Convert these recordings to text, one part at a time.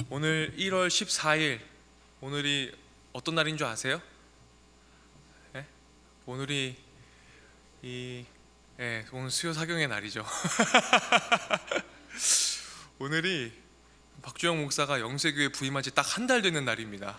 오늘 1월 14일, 오늘이 어떤 날인 줄 아세요? 네? 오늘이 오늘 수요 사경의 날이죠. 오늘이 박주영 목사가 영세교회 부임한 지 딱 한 달 되는 날입니다.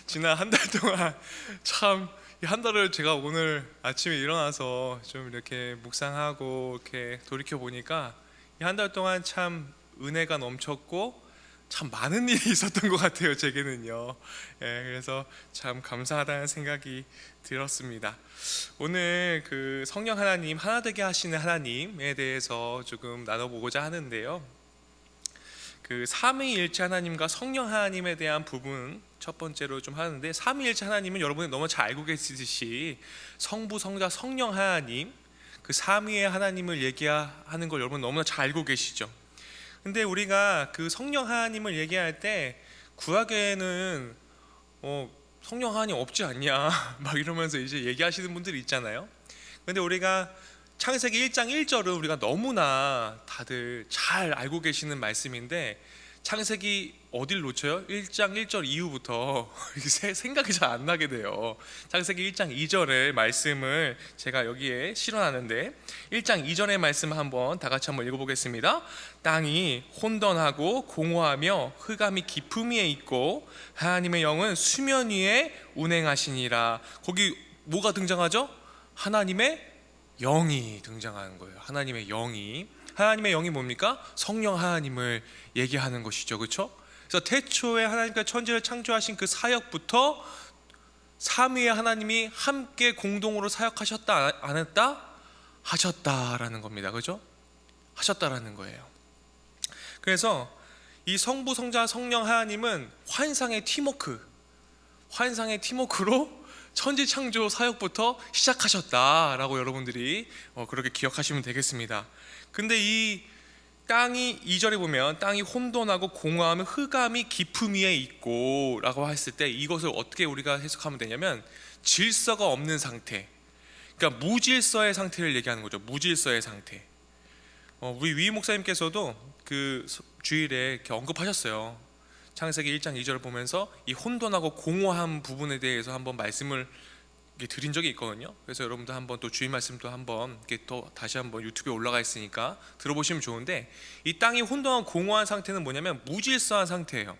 지난 한 달 동안 참 이 한 달을 제가 오늘 아침에 일어나서 좀 이렇게 묵상하고 이렇게 돌이켜 보니까 이 한 달 동안 참 은혜가 넘쳤고 참 많은 일이 있었던 것 같아요, 제게는요. 그래서 참 감사하다는 생각이 들었습니다. 오늘 그 성령 하나님, 하나 되게 하시는 하나님에 대해서 조금 나눠보고자 하는데요. 그 삼위일체 하나님과 성령 하나님에 대한 부분 첫 번째로 좀 하는데, 삼위일체 하나님은 여러분이 너무 잘 알고 계시듯이 성부, 성자, 성령 하나님, 그 삼위의 하나님을 얘기하는 걸 여러분 너무나 잘 알고 계시죠. 근데 우리가 그 성령 하나님을 얘기할 때 구약에는 성령 하나님 없지 않냐 막 이러면서 이제 얘기하시는 분들이 있잖아요. 근데 우리가 창세기 1장 1절은 우리가 너무나 다들 잘 알고 계시는 말씀인데, 창세기 어딜 놓쳐요? 1장 1절 이후부터 생각이 잘 안 나게 돼요. 창세기 1장 2절의 말씀을 제가 여기에 실어놨는데, 1장 2절의 말씀 한번 다 같이 한번 읽어보겠습니다. 땅이 혼돈하고 공허하며 흑암이 깊음 위에 있고 하나님의 영은 수면 위에 운행하시니라. 거기 뭐가 등장하죠? 하나님의 영이 등장하는 거예요. 하나님의 영이 뭡니까? 성령 하나님을 얘기하는 것이죠, 그렇죠? 그래서 태초에 하나님과 천지를 창조하신 그 사역부터 삼위의 하나님이 함께 공동으로 사역하셨다, 안 했다? 하셨다라는 겁니다, 그렇죠? 하셨다라는 거예요. 그래서 이 성부, 성자, 성령 하나님은 환상의 팀워크로 천지 창조 사역부터 시작하셨다라고 여러분들이 그렇게 기억하시면 되겠습니다. 근데 이 땅이 2절에 보면 땅이 혼돈하고 공허하며 흑암이 깊음 위에 있고 라고 했을 때, 이것을 어떻게 우리가 해석하면 되냐면 질서가 없는 상태, 그러니까 무질서의 상태를 얘기하는 거죠. 무질서의 상태. 우리 위 목사님께서도 그 주일에 이렇게 언급하셨어요. 창세기 1장 2절을 보면서 이 혼돈하고 공허한 부분에 대해서 한번 말씀을 드린 적이 있거든요. 그래서 여러분도 한번 또 주일 말씀도 한번 이렇게 또 다시 한번 유튜브에 올라가 있으니까 들어보시면 좋은데, 이 땅이 혼돈하고 공허한 상태는 뭐냐면 무질서한 상태예요.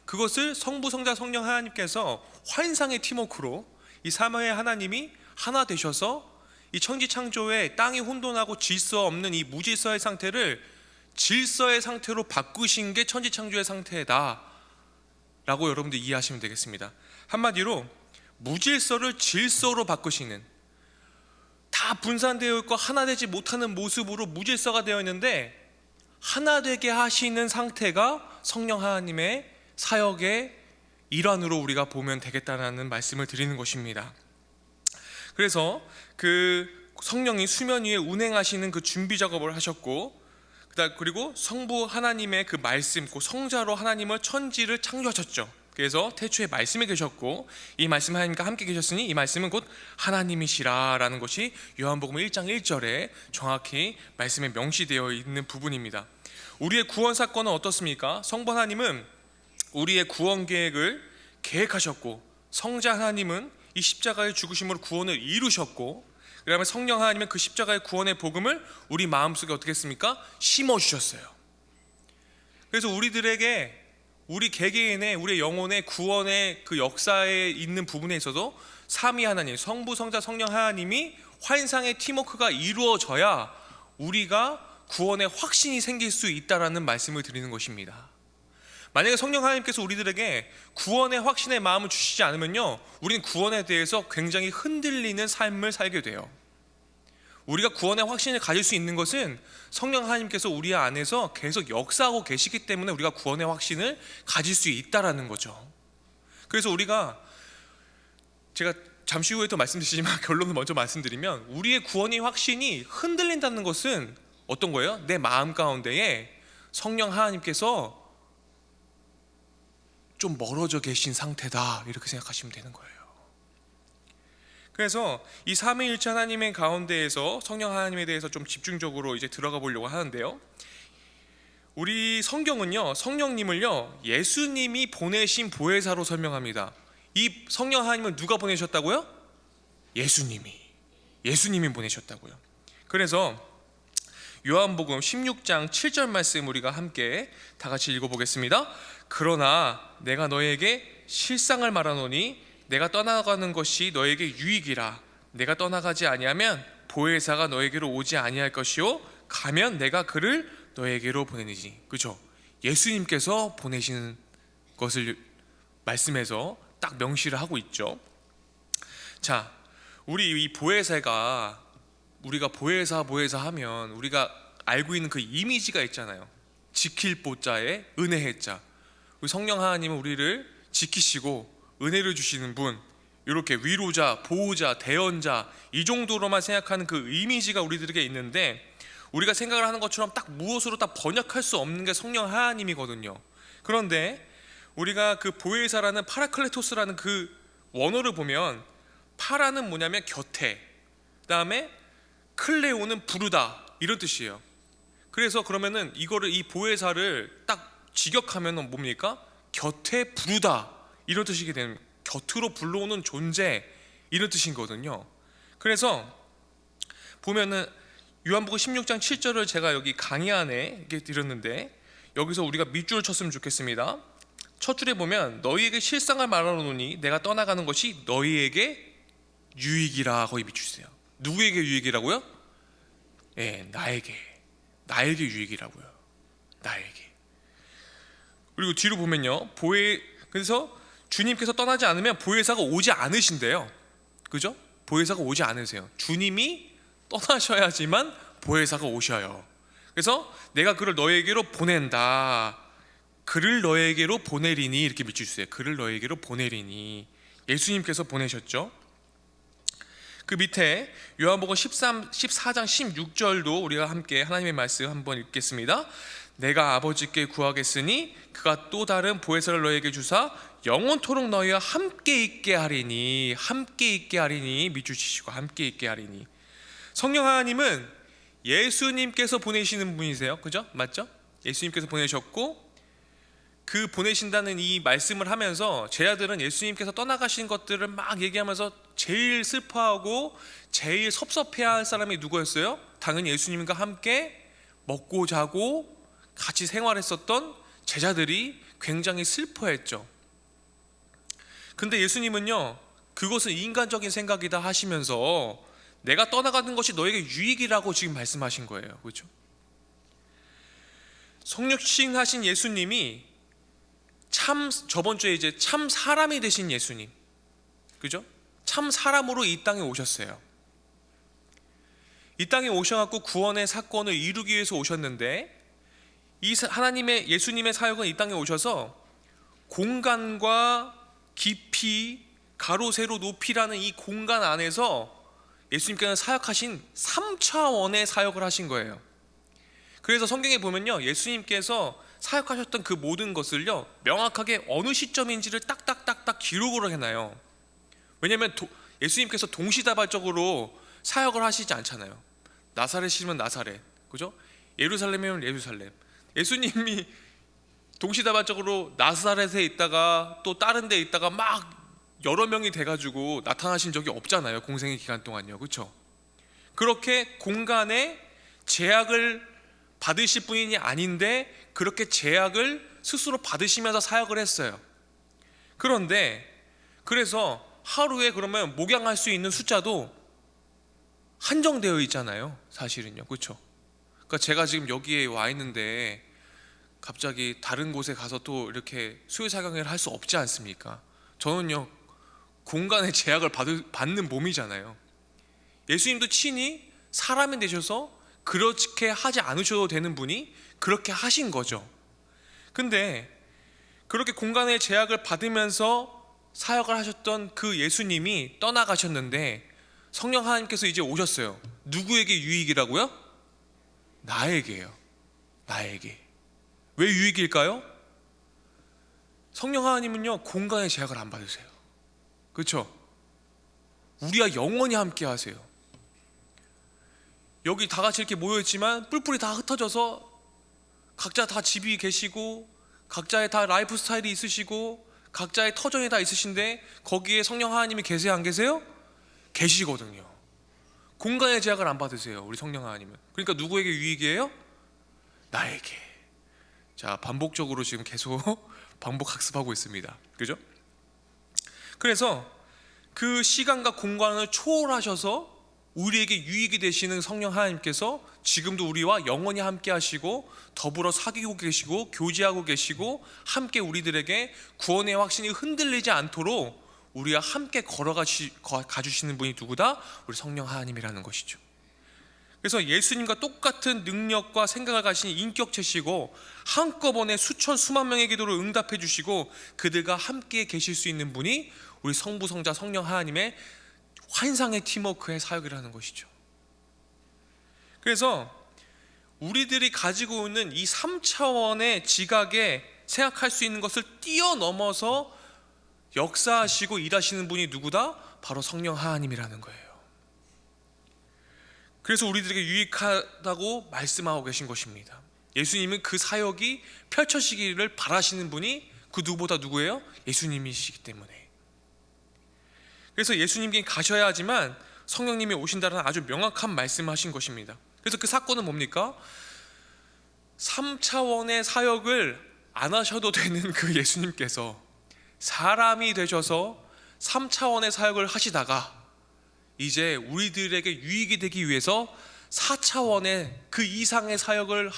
그것을 성부, 성자, 성령 하나님께서 환상의 팀워크로 이 삼위의 하나님이 하나 되셔서 이 천지 창조에 땅이 혼돈하고 질서 없는 이 무질서의 상태를 질서의 상태로 바꾸신 게 천지 창조의 상태다 라고 여러분들 이해하시면 되겠습니다. 한마디로 무질서를 질서로 바꾸시는, 다 분산되어 있고 하나 되지 못하는 모습으로 무질서가 되어 있는데 하나 되게 하시는 상태가 성령 하나님의 사역의 일환으로 우리가 보면 되겠다는 말씀을 드리는 것입니다. 그래서 그 성령이 수면 위에 운행하시는 그 준비 작업을 하셨고, 그리고 성부 하나님의 그 말씀, 그 성자로 하나님을 천지를 창조하셨죠. 그래서 태초에 말씀에 계셨고 이 말씀 하나님과 함께 계셨으니 이 말씀은 곧 하나님이시라라는 것이 요한복음 1장 1절에 정확히 말씀에 명시되어 있는 부분입니다. 우리의 구원 사건은 어떻습니까? 성부 하나님은 우리의 구원 계획을 계획하셨고, 성자 하나님은 이 십자가의 죽으심으로 구원을 이루셨고, 그 다음에 성령 하나님은 그 십자가의 구원의 복음을 우리 마음속에 어떻게 했습니까? 심어주셨어요. 그래서 우리들에게, 우리 개개인의, 우리의 영혼의 구원의 그 역사에 있는 부분에 있어서 삼위 하나님, 성부, 성자, 성령 하나님이 환상의 팀워크가 이루어져야 우리가 구원의 확신이 생길 수 있다라는 말씀을 드리는 것입니다. 만약에 성령 하나님께서 우리들에게 구원의 확신의 마음을 주시지 않으면요, 우리는 구원에 대해서 굉장히 흔들리는 삶을 살게 돼요. 우리가 구원의 확신을 가질 수 있는 것은 성령 하나님께서 우리 안에서 계속 역사하고 계시기 때문에 우리가 구원의 확신을 가질 수 있다라는 거죠. 그래서 우리가, 제가 잠시 후에 또 말씀드리지만 결론을 먼저 말씀드리면, 우리의 구원의 확신이 흔들린다는 것은 어떤 거예요? 내 마음 가운데에 성령 하나님께서 좀 멀어져 계신 상태다, 이렇게 생각하시면 되는 거예요. 그래서 이 삼위일체 하나님의 가운데에서 성령 하나님에 대해서 좀 집중적으로 이제 들어가 보려고 하는데요. 우리 성경은요, 성령님을요, 예수님이 보내신 보혜사로 설명합니다. 이 성령 하나님을 누가 보내셨다고요? 예수님이 보내셨다고요. 그래서 요한복음 16장 7절 말씀 우리가 함께 다 같이 읽어보겠습니다. 그러나 내가 너에게 실상을 말하노니 내가 떠나가는 것이 너에게 유익이라. 내가 떠나가지 아니하면 보혜사가 너에게로 오지 아니할 것이요 가면 내가 그를 너에게로 보내니지. 그렇죠? 예수님께서 보내시는 것을 말씀에서 딱 명시를 하고 있죠. 자, 우리 이 보혜사가, 우리가 보혜사 하면 우리가 알고 있는 그 이미지가 있잖아요. 지킬 보자에 은혜의 자. 우리 성령 하나님은 우리를 지키시고 은혜를 주시는 분, 이렇게 위로자, 보호자, 대언자, 이 정도로만 생각하는 그 이미지가 우리들에게 있는데, 우리가 생각을 하는 것처럼 딱 무엇으로 딱 번역할 수 없는 게 성령 하나님이거든요. 그런데 우리가 그 보혜사라는 파라클레토스라는 그 원어를 보면, 파라는 뭐냐면 곁에, 그 다음에 클레오는 부르다, 이런 뜻이에요. 그래서 그러면은 이거를, 이 보혜사를 딱 직역하면 뭡니까? 곁에 부르다, 이런 뜻이게 되는, 곁으로 불러오는 존재, 이런 뜻이거든요. 그래서 보면은 요한복음 16장 7절을 제가 여기 강의 안에 이렇게 드렸는데, 여기서 우리가 밑줄을 쳤으면 좋겠습니다. 첫 줄에 보면 너희에게 실상을 말하노니 내가 떠나가는 것이 너희에게 유익이라, 거기 밑줄이세요. 누구에게 유익이라고요? 예, 나에게 유익이라고요. 나에게. 그리고 뒤로 보면요, 그래서 주님께서 떠나지 않으면 보혜사가 오지 않으신대요. 그죠? 보혜사가 오지 않으세요. 주님이 떠나셔야지만 보혜사가 오셔요. 그래서 내가 그를 너에게로 보낸다. 그를 너에게로 보내리니, 이렇게 밑줄주세요. 그를 너에게로 보내리니. 예수님께서 보내셨죠. 그 밑에 요한복음 14장 16절도 우리가 함께 하나님의 말씀 한번 읽겠습니다. 내가 아버지께 구하겠으니 그가 또 다른 보혜사를 너에게 주사 영원토록 너희와 함께 있게 하리니. 밑줄 치시고 함께 있게 하리니. 성령 하나님은 예수님께서 보내시는 분이세요. 그죠? 맞죠? 예수님께서 보내셨고, 그 보내신다는 이 말씀을 하면서 제자들은 예수님께서 떠나가신 것들을 막 얘기하면서 제일 슬퍼하고 제일 섭섭해할 사람이 누구였어요? 당연히 예수님과 함께 먹고 자고 같이 생활했었던 제자들이 굉장히 슬퍼했죠. 근데 예수님은요, 그것은 인간적인 생각이다 하시면서 내가 떠나가는 것이 너에게 유익이라고 지금 말씀하신 거예요. 그렇죠? 성육신하신 예수님이 저번 주에 이제 참 사람이 되신 예수님, 그죠? 참 사람으로 이 땅에 오셨어요. 이 땅에 오셔갖고 구원의 사건을 이루기 위해서 오셨는데, 이 하나님의, 예수님의 사역은 이 땅에 오셔서 공간과 깊이, 가로 세로 높이라는 이 공간 안에서 예수님께서는 사역하신 3차원의 사역을 하신 거예요. 그래서 성경에 보면요, 예수님께서 사역하셨던 그 모든 것을요, 명확하게 어느 시점인지를 딱딱딱딱 기록으로 해놔요. 왜냐하면 예수님께서 동시다발적으로 사역을 하시지 않잖아요. 나사렛이면 나사렛, 그죠? 예루살렘이면 예루살렘. 예수님이 동시다발적으로 나사렛에 있다가 또 다른 데 있다가 막 여러 명이 돼가지고 나타나신 적이 없잖아요. 공생의 기간 동안요. 그렇죠? 그렇게 공간에 제약을 받으실 분이 아닌데 그렇게 제약을 스스로 받으시면서 사역을 했어요. 그런데 그래서 하루에 그러면 목양할 수 있는 숫자도 한정되어 있잖아요. 사실은요. 그렇죠? 그러니까 제가 지금 여기에 와 있는데 갑자기 다른 곳에 가서 또 이렇게 수요사경회를 할 수 없지 않습니까? 저는요, 공간의 제약을 받는 몸이잖아요. 예수님도 친히 사람이 되셔서 그렇게 하지 않으셔도 되는 분이 그렇게 하신 거죠. 근데 그렇게 공간의 제약을 받으면서 사역을 하셨던 그 예수님이 떠나가셨는데 성령 하나님께서 이제 오셨어요. 누구에게 유익이라고요? 나에게요. 나에게. 왜 유익일까요? 성령 하나님은요, 공간의 제약을 안 받으세요. 그렇죠? 우리와 영원히 함께 하세요. 여기 다 같이 이렇게 모여있지만 뿔뿔이 다 흩어져서 각자 다 집이 계시고 각자의 다 라이프 스타일이 있으시고 각자의 터전이 다 있으신데 거기에 성령 하나님이 계세요, 안 계세요? 계시거든요. 공간의 제약을 안 받으세요, 우리 성령 하나님은. 그러니까 누구에게 유익이에요? 나에게. 자, 반복적으로 지금 계속 반복 학습하고 있습니다. 그죠? 그래서 그 시간과 공간을 초월하셔서 우리에게 유익이 되시는 성령 하나님께서 지금도 우리와 영원히 함께 하시고 더불어 사귀고 계시고 교제하고 계시고 함께 우리들에게 구원의 확신이 흔들리지 않도록 우리와 함께 가주시는 분이 누구다? 우리 성령 하나님이라는 것이죠. 그래서 예수님과 똑같은 능력과 생각을 가진 인격체시고 한꺼번에 수천 수만 명의 기도를 응답해 주시고 그들과 함께 계실 수 있는 분이 우리 성부 성자 성령 하나님의 환상의 팀워크의 사역이라는 것이죠. 그래서 우리들이 가지고 있는 이 3차원의 지각에 생각할 수 있는 것을 뛰어넘어서 역사하시고 일하시는 분이 누구다? 바로 성령 하나님이라는 거예요. 그래서 우리들에게 유익하다고 말씀하고 계신 것입니다. 예수님은 그 사역이 펼쳐지기를 바라시는 분이 그 누구보다 누구예요? 예수님이시기 때문에. 그래서 예수님께 가셔야 하지만 성령님이 오신다는 아주 명확한 말씀하신 것입니다. 그래서 그 사건은 뭡니까? 3차원의 사역을 안 하셔도 되는 그 예수님께서 사람이 되셔서 3차원의 사역을 하시다가 이제 우리들에게 유익이 되기 위해서 4차원의 그 이상의 사역을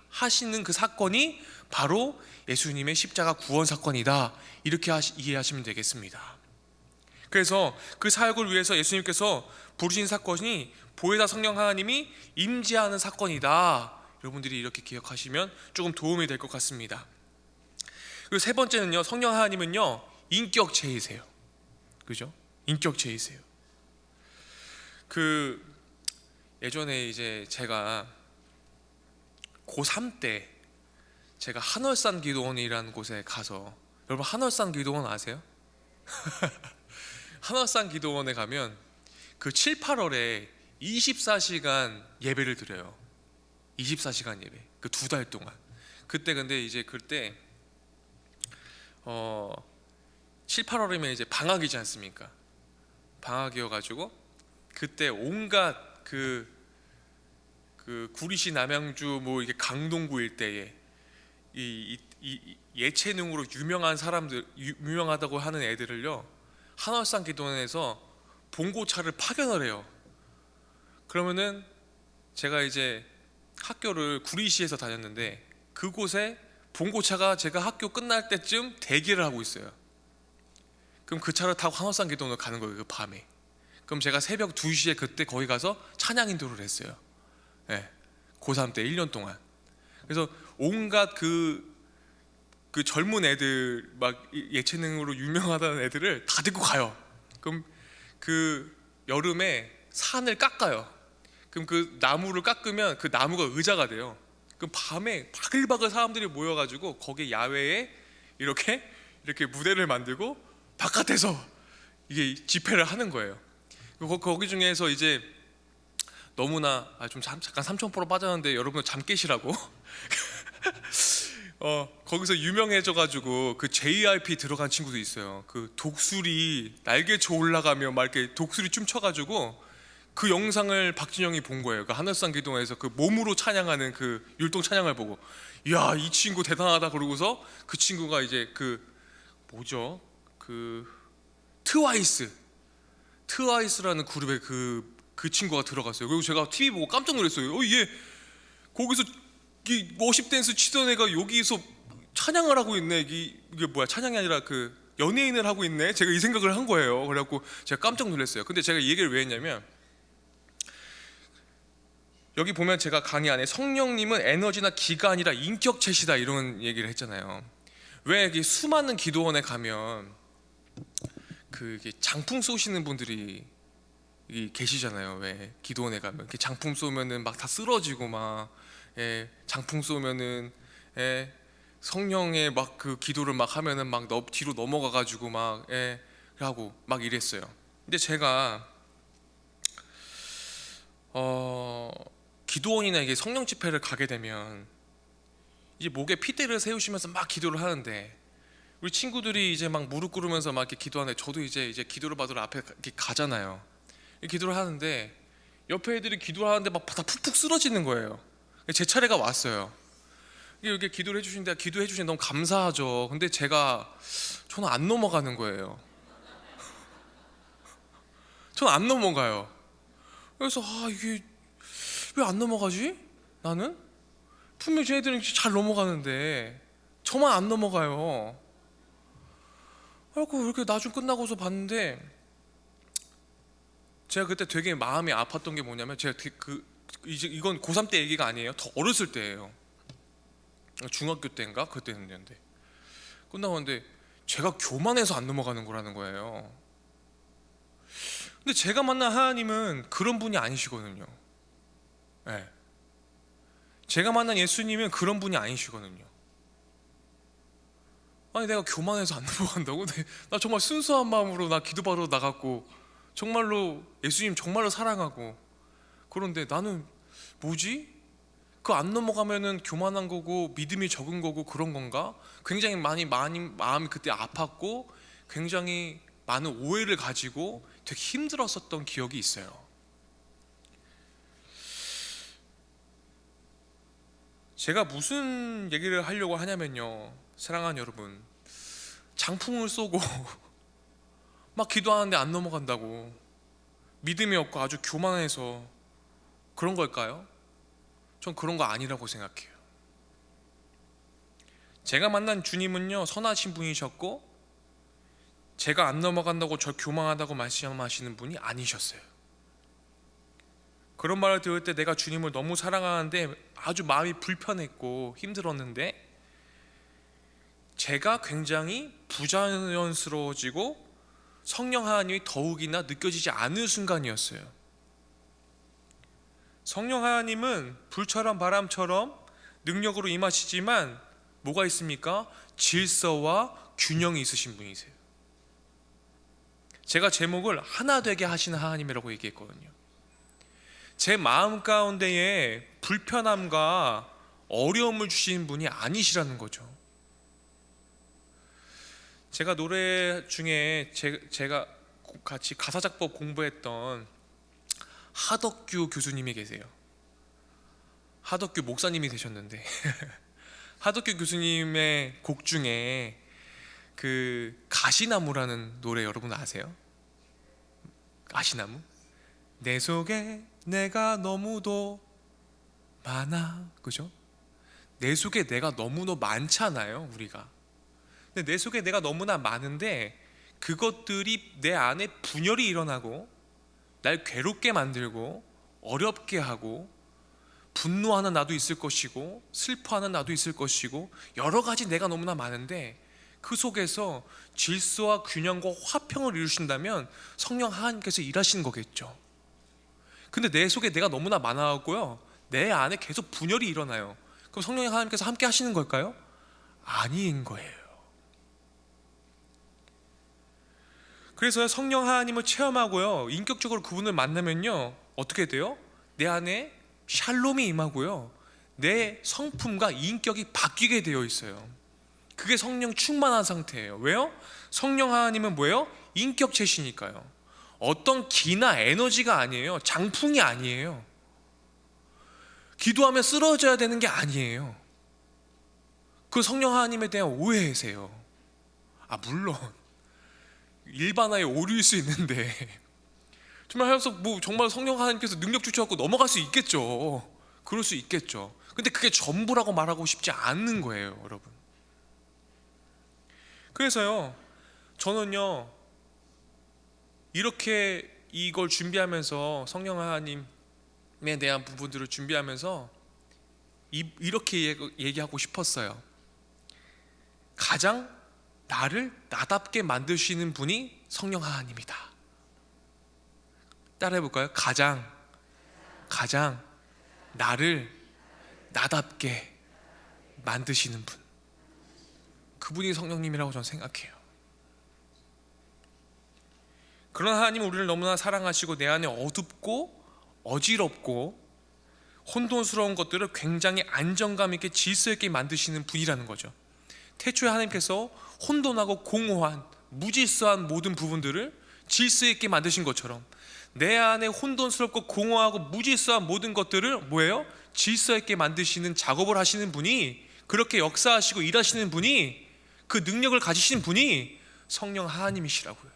하시는 그 사건이 바로 예수님의 십자가 구원 사건이다, 이렇게 이해하시면 되겠습니다. 그래서 그 사역을 위해서 예수님께서 부르신 사건이 보혜사 성령 하나님이 임재하는 사건이다, 여러분들이 이렇게 기억하시면 조금 도움이 될 것 같습니다. 그리고 세 번째는요, 성령 하나님은요 인격체이세요. 그죠? 인격체이세요. 예전에 이제 제가 고3 때 제가 한월산 기도원이라는 곳에 가서, 여러분 한월산 기도원 아세요? 한월산 기도원에 가면 그 7, 8월에 24시간 예배를 드려요. 24시간 예배. 그 2달 동안. 그때 근데 이제 7, 8월이면 이제 방학이지 않습니까? 방학이어가지고 그때 온갖 그 구리시 남양주 뭐 이게 강동구 일대에 이 예체능으로 유명한 사람들, 유명하다고 하는 애들을요 한월산 기도원에서 봉고차를 파견을 해요. 그러면은 제가 이제 학교를 구리시에서 다녔는데 그곳에 봉고차가 제가 학교 끝날 때쯤 대기를 하고 있어요. 그럼 그 차를 타고 한월산 기도원을 가는 거예요, 그 밤에. 그럼 제가 새벽 2시에 그때 거기 가서 찬양 인도를 했어요. 네, 고3 때 1년 동안. 그래서 온갖 그 젊은 애들, 막 예체능으로 유명하다는 애들을 다 데리고 가요. 그럼 그 여름에 산을 깎아요. 그럼 그 나무를 깎으면 그 나무가 의자가 돼요. 그럼 밤에 바글바글 사람들이 모여가지고 거기 야외에 이렇게 무대를 만들고 바깥에서 이게 집회를 하는 거예요. 거기 중에서 이제 너무나 잠깐 삼천포로 빠졌는데 여러분 잠 깨시라고 거기서 유명해져가지고 그 JYP 들어간 친구도 있어요. 그 독수리 날개쳐 올라가며 막 이렇게 독수리 춤춰가지고 그 영상을 박진영이 본 거예요. 그 하늘산 기도원에서 그 몸으로 찬양하는 그 율동 찬양을 보고, 이야 이 친구 대단하다 그러고서 그 친구가 이제 트와이스라는 그룹에 그 친구가 들어갔어요. 그리고 제가 TV 보고 깜짝 놀랐어요. 얘 거기서 이 워십 댄스 치던 애가 여기서 찬양을 하고 있네. 이게 뭐야, 찬양이 아니라 그 연예인을 하고 있네. 제가 이 생각을 한 거예요. 그래갖고 제가 깜짝 놀랐어요. 근데 제가 이 얘기를 왜 했냐면, 여기 보면 제가 강의 안에 성령님은 에너지나 기가 아니라 인격체시다 이런 얘기를 했잖아요. 왜 수많은 기도원에 가면 장풍 쏘시는 분들이 계시잖아요. 왜 기도원에 가면 이렇게 장풍 쏘면은 막 다 쓰러지고 막 장풍 쏘면은 성령의 막 그 기도를 막 하면은 막 뒤로 넘어가 가지고 막 하고 막 이랬어요. 근데 제가 기도원이나 이게 성령 집회를 가게 되면 이제 목에 핏대를 세우시면서 막 기도를 하는데, 우리 친구들이 이제 막 무릎 꿇으면서 막 이렇게 기도하는데, 저도 이제 기도를 받으러 앞에 이렇게 가잖아요. 기도를 하는데 옆에 애들이 기도를 하는데 막 다 푹푹 쓰러지는 거예요. 제 차례가 왔어요. 이렇게 기도를 해주시는데, 기도해 주시는데 너무 감사하죠. 근데 저는 안 넘어가는 거예요. 저는 안 넘어가요. 그래서 이게 왜 안 넘어가지? 나는 분명히 쟤네들은 잘 넘어가는데 저만 안 넘어가요. 그래서 이렇게 나중 끝나고서 봤는데, 제가 그때 되게 마음이 아팠던 게 뭐냐면, 제가 이제 이건 고3 때 얘기가 아니에요. 더 어렸을 때예요. 중학교 때인가 그때였는데, 끝나고 는데 제가 교만해서 안 넘어가는 거라는 거예요. 근데 제가 만난 하나님은 그런 분이 아니시거든요. 네. 제가 만난 예수님은 그런 분이 아니시거든요. 아니, 내가 교만해서 안 넘어간다고? 나 정말 순수한 마음으로 나 기도받으러 나갔고, 정말로 예수님 정말로 사랑하고, 그런데 나는 뭐지? 그 안 넘어가면은 교만한 거고 믿음이 적은 거고 그런 건가? 굉장히 많이 마음이 그때 아팠고, 굉장히 많은 오해를 가지고 되게 힘들었었던 기억이 있어요. 제가 무슨 얘기를 하려고 하냐면요, 사랑하는 여러분, 장풍을 쏘고 막 기도하는데 안 넘어간다고 믿음이 없고 아주 교만해서 그런 걸까요? 전 그런 거 아니라고 생각해요. 제가 만난 주님은요, 선하신 분이셨고, 제가 안 넘어간다고 저 교만하다고 말씀하시는 분이 아니셨어요. 그런 말을 들을 때 내가 주님을 너무 사랑하는데 아주 마음이 불편했고 힘들었는데, 제가 굉장히 부자연스러워지고 성령 하나님이 더욱이나 느껴지지 않을 순간이었어요. 성령 하나님은 불처럼 바람처럼 능력으로 임하시지만 뭐가 있습니까? 질서와 균형이 있으신 분이세요. 제가 제목을 하나 되게 하시는 하나님이라고 얘기했거든요. 제 마음 가운데에 불편함과 어려움을 주시는 분이 아니시라는 거죠. 제가 노래 중에 제가 같이 가사작법 공부했던 하덕규 교수님이 계세요. 하덕규 목사님이 되셨는데 하덕규 교수님의 곡 중에 그 가시나무라는 노래 여러분 아세요? 가시나무? 내 속에 내가 너무도 많아, 그죠? 내 속에 내가 너무도 많잖아요, 우리가. 근데 내 속에 내가 너무나 많은데 그것들이 내 안에 분열이 일어나고 날 괴롭게 만들고 어렵게 하고, 분노하는 나도 있을 것이고 슬퍼하는 나도 있을 것이고 여러 가지 내가 너무나 많은데, 그 속에서 질서와 균형과 화평을 이루신다면 성령 하나님께서 일하시는 거겠죠. 근데 내 속에 내가 너무나 많아갖고요, 내 안에 계속 분열이 일어나요. 그럼 성령 하나님께서 함께 하시는 걸까요? 아닌 거예요. 그래서 성령 하나님을 체험하고요, 인격적으로 그분을 만나면요, 어떻게 돼요? 내 안에 샬롬이 임하고요, 내 성품과 인격이 바뀌게 되어 있어요. 그게 성령 충만한 상태예요. 왜요? 성령 하나님은 뭐예요? 인격체시니까요. 어떤 기나 에너지가 아니에요. 장풍이 아니에요. 기도하면 쓰러져야 되는 게 아니에요. 그 성령 하나님에 대한 오해세요. 물론 일반화의 오류일 수 있는데, 정말 하면서 정말 성령 하나님께서 능력 주셔갖고 넘어갈 수 있겠죠. 그럴 수 있겠죠. 근데 그게 전부라고 말하고 싶지 않는 거예요, 여러분. 그래서요, 저는요, 이렇게 이걸 준비하면서, 성령 하나님에 대한 부분들을 준비하면서 이렇게 얘기하고 싶었어요. 가장 나를 나답게 만드시는 분이 성령 하나님이다. 따라해볼까요? 가장 나를 나답게 만드시는 분, 그분이 성령님이라고 저는 생각해요. 그런 하나님은 우리를 너무나 사랑하시고 내 안에 어둡고 어지럽고 혼돈스러운 것들을 굉장히 안정감 있게 질서 있게 만드시는 분이라는 거죠. 태초에 하나님께서 혼돈하고 공허한 무질서한 모든 부분들을 질서 있게 만드신 것처럼 내 안에 혼돈스럽고 공허하고 무질서한 모든 것들을 뭐예요? 질서 있게 만드시는 작업을 하시는 분이, 그렇게 역사하시고 일하시는 분이, 그 능력을 가지시는 분이 성령 하나님이시라고요.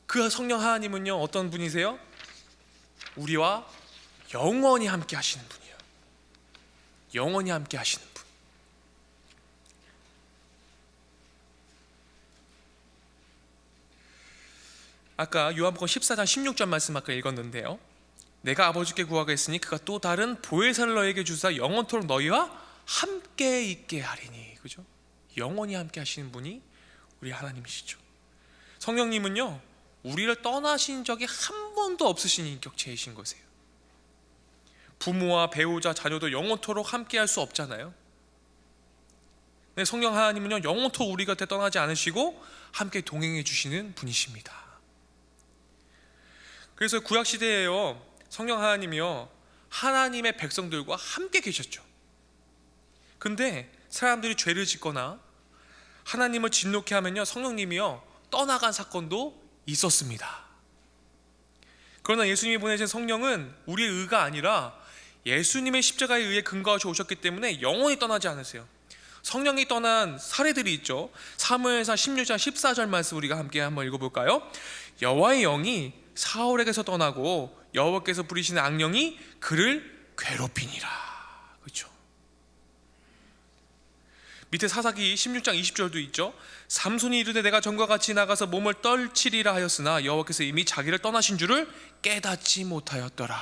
그 성령 하나님은요, 어떤 분이세요? 우리와 영원히 함께 하시는 분이에요. 영원히 함께 하시는 분. 아까 요한복음 14장 16절 말씀 아까 읽었는데요, 내가 아버지께 구하겠으니 그가 또 다른 보혜사를 너에게 주사 영원토록 너희와 함께 있게 하리니. 그죠? 영원히 함께 하시는 분이 우리 하나님이시죠. 성령님은요, 우리를 떠나신 적이 한 번도 없으신 인격체이신 거세요. 부모와 배우자, 자녀도 영원토록 함께 할 수 없잖아요. 근데 성령 하나님은요, 영원토록 우리 곁에 떠나지 않으시고 함께 동행해 주시는 분이십니다. 그래서 구약시대에요, 성령 하나님이요, 하나님의 백성들과 함께 계셨죠. 근데 사람들이 죄를 짓거나 하나님을 진노케 하면요, 성령님이요 떠나간 사건도 있었습니다. 그러나 예수님이 보내신 성령은 우리의 의가 아니라 예수님의 십자가에 의해 근거하셔 오셨기 때문에 영원히 떠나지 않으세요. 성령이 떠난 사례들이 있죠. 사무엘상 16장 14절 말씀 우리가 함께 한번 읽어볼까요? 여호와의 영이 사울에게서 떠나고 여호와께서 부리시는 악령이 그를 괴롭히니라. 그렇죠? 밑에 사사기 16장 20절도 있죠. 삼손이 이르되 내가 전과 같이 나가서 몸을 떨치리라 하였으나 여호와께서 이미 자기를 떠나신 줄을 깨닫지 못하였더라.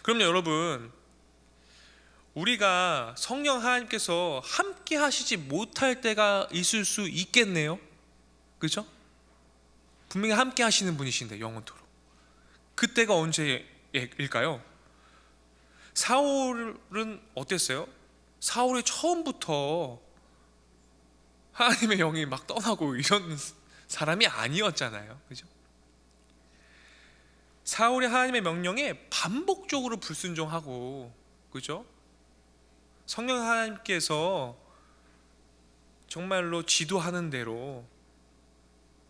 그럼요, 여러분, 우리가 성령 하나님께서 함께 하시지 못할 때가 있을 수 있겠네요. 그렇죠? 분명히 함께 하시는 분이신데 영원토록. 그때가 언제일까요? 사울은 어땠어요? 사울이 처음부터 하나님의 영이 막 떠나고 이런 사람이 아니었잖아요. 그죠? 사울이 하나님의 명령에 반복적으로 불순종하고, 그죠? 성령 하나님께서 정말로 지도하는 대로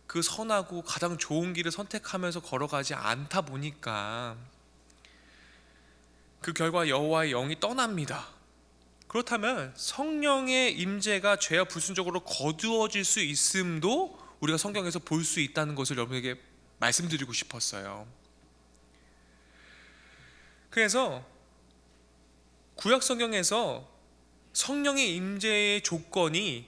그 선하고 가장 좋은 길을 선택하면서 걸어가지 않다 보니까 그 결과 여호와의 영이 떠납니다. 그렇다면 성령의 임재가 죄와 불순종으로 거두어질 수 있음도 우리가 성경에서 볼 수 있다는 것을 여러분에게 말씀드리고 싶었어요. 그래서 구약 성경에서 성령의 임재의 조건이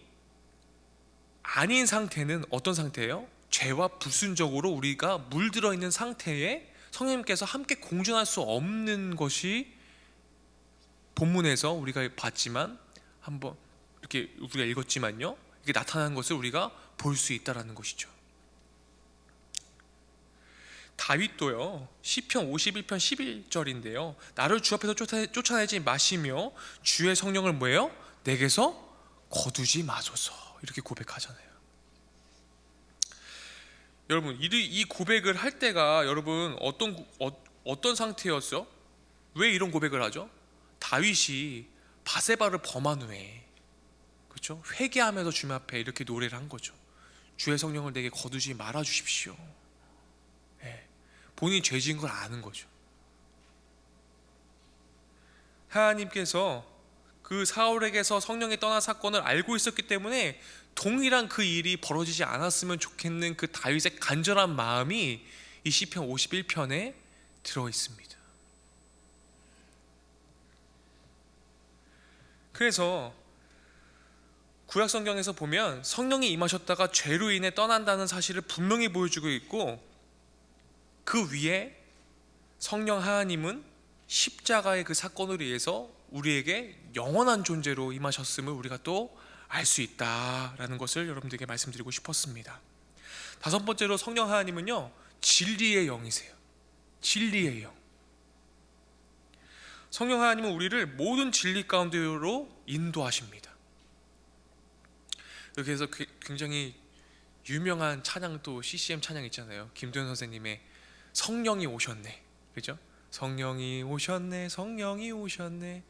아닌 상태는 어떤 상태예요? 죄와 불순종으로 우리가 물들어 있는 상태에 성령님께서 함께 공존할 수 없는 것이 본문에서 우리가 봤지만, 한번 이렇게 우리가 읽었지만요, 이게 나타나는 것을 우리가 볼 수 있다라는 것이죠. 다윗도요, 시편 51편 11절인데요, 나를 주 앞에서 쫓아내지 마시며 주의 성령을 뭐예요? 내게서 거두지 마소서, 이렇게 고백하잖아요. 여러분, 이 고백을 할 때가 여러분 어떤 상태였어? 왜 이런 고백을 하죠? 다윗이 바세바를 범한 후에, 그렇죠? 회개하면서 주님 앞에 이렇게 노래를 한 거죠. 주의 성령을 내게 거두지 말아 주십시오. 네. 본인이 죄 지은 걸 아는 거죠. 하나님께서 그 사울에게서 성령이 떠난 사건을 알고 있었기 때문에 동일한 그 일이 벌어지지 않았으면 좋겠는 그 다윗의 간절한 마음이 이 시편 51편에 들어 있습니다. 그래서 구약 성경에서 보면 성령이 임하셨다가 죄로 인해 떠난다는 사실을 분명히 보여주고 있고, 그 위에 성령 하나님은 십자가의 그 사건으로 인해서 우리에게 영원한 존재로 임하셨음을 우리가 또 알 수 있다라는 것을 여러분들에게 말씀드리고 싶었습니다. 다섯 번째로 성령 하나님은요, 진리의 영이세요. 진리의 영. 성령 하나님은 우리를 모든 진리 가운데로 인도하십니다. 여기에서 굉장히 유명한 찬양 또 CCM 찬양 있잖아요. 김도현 선생님의 성령이 오셨네, 그죠? 성령이 오셨네, 성령이 오셨네,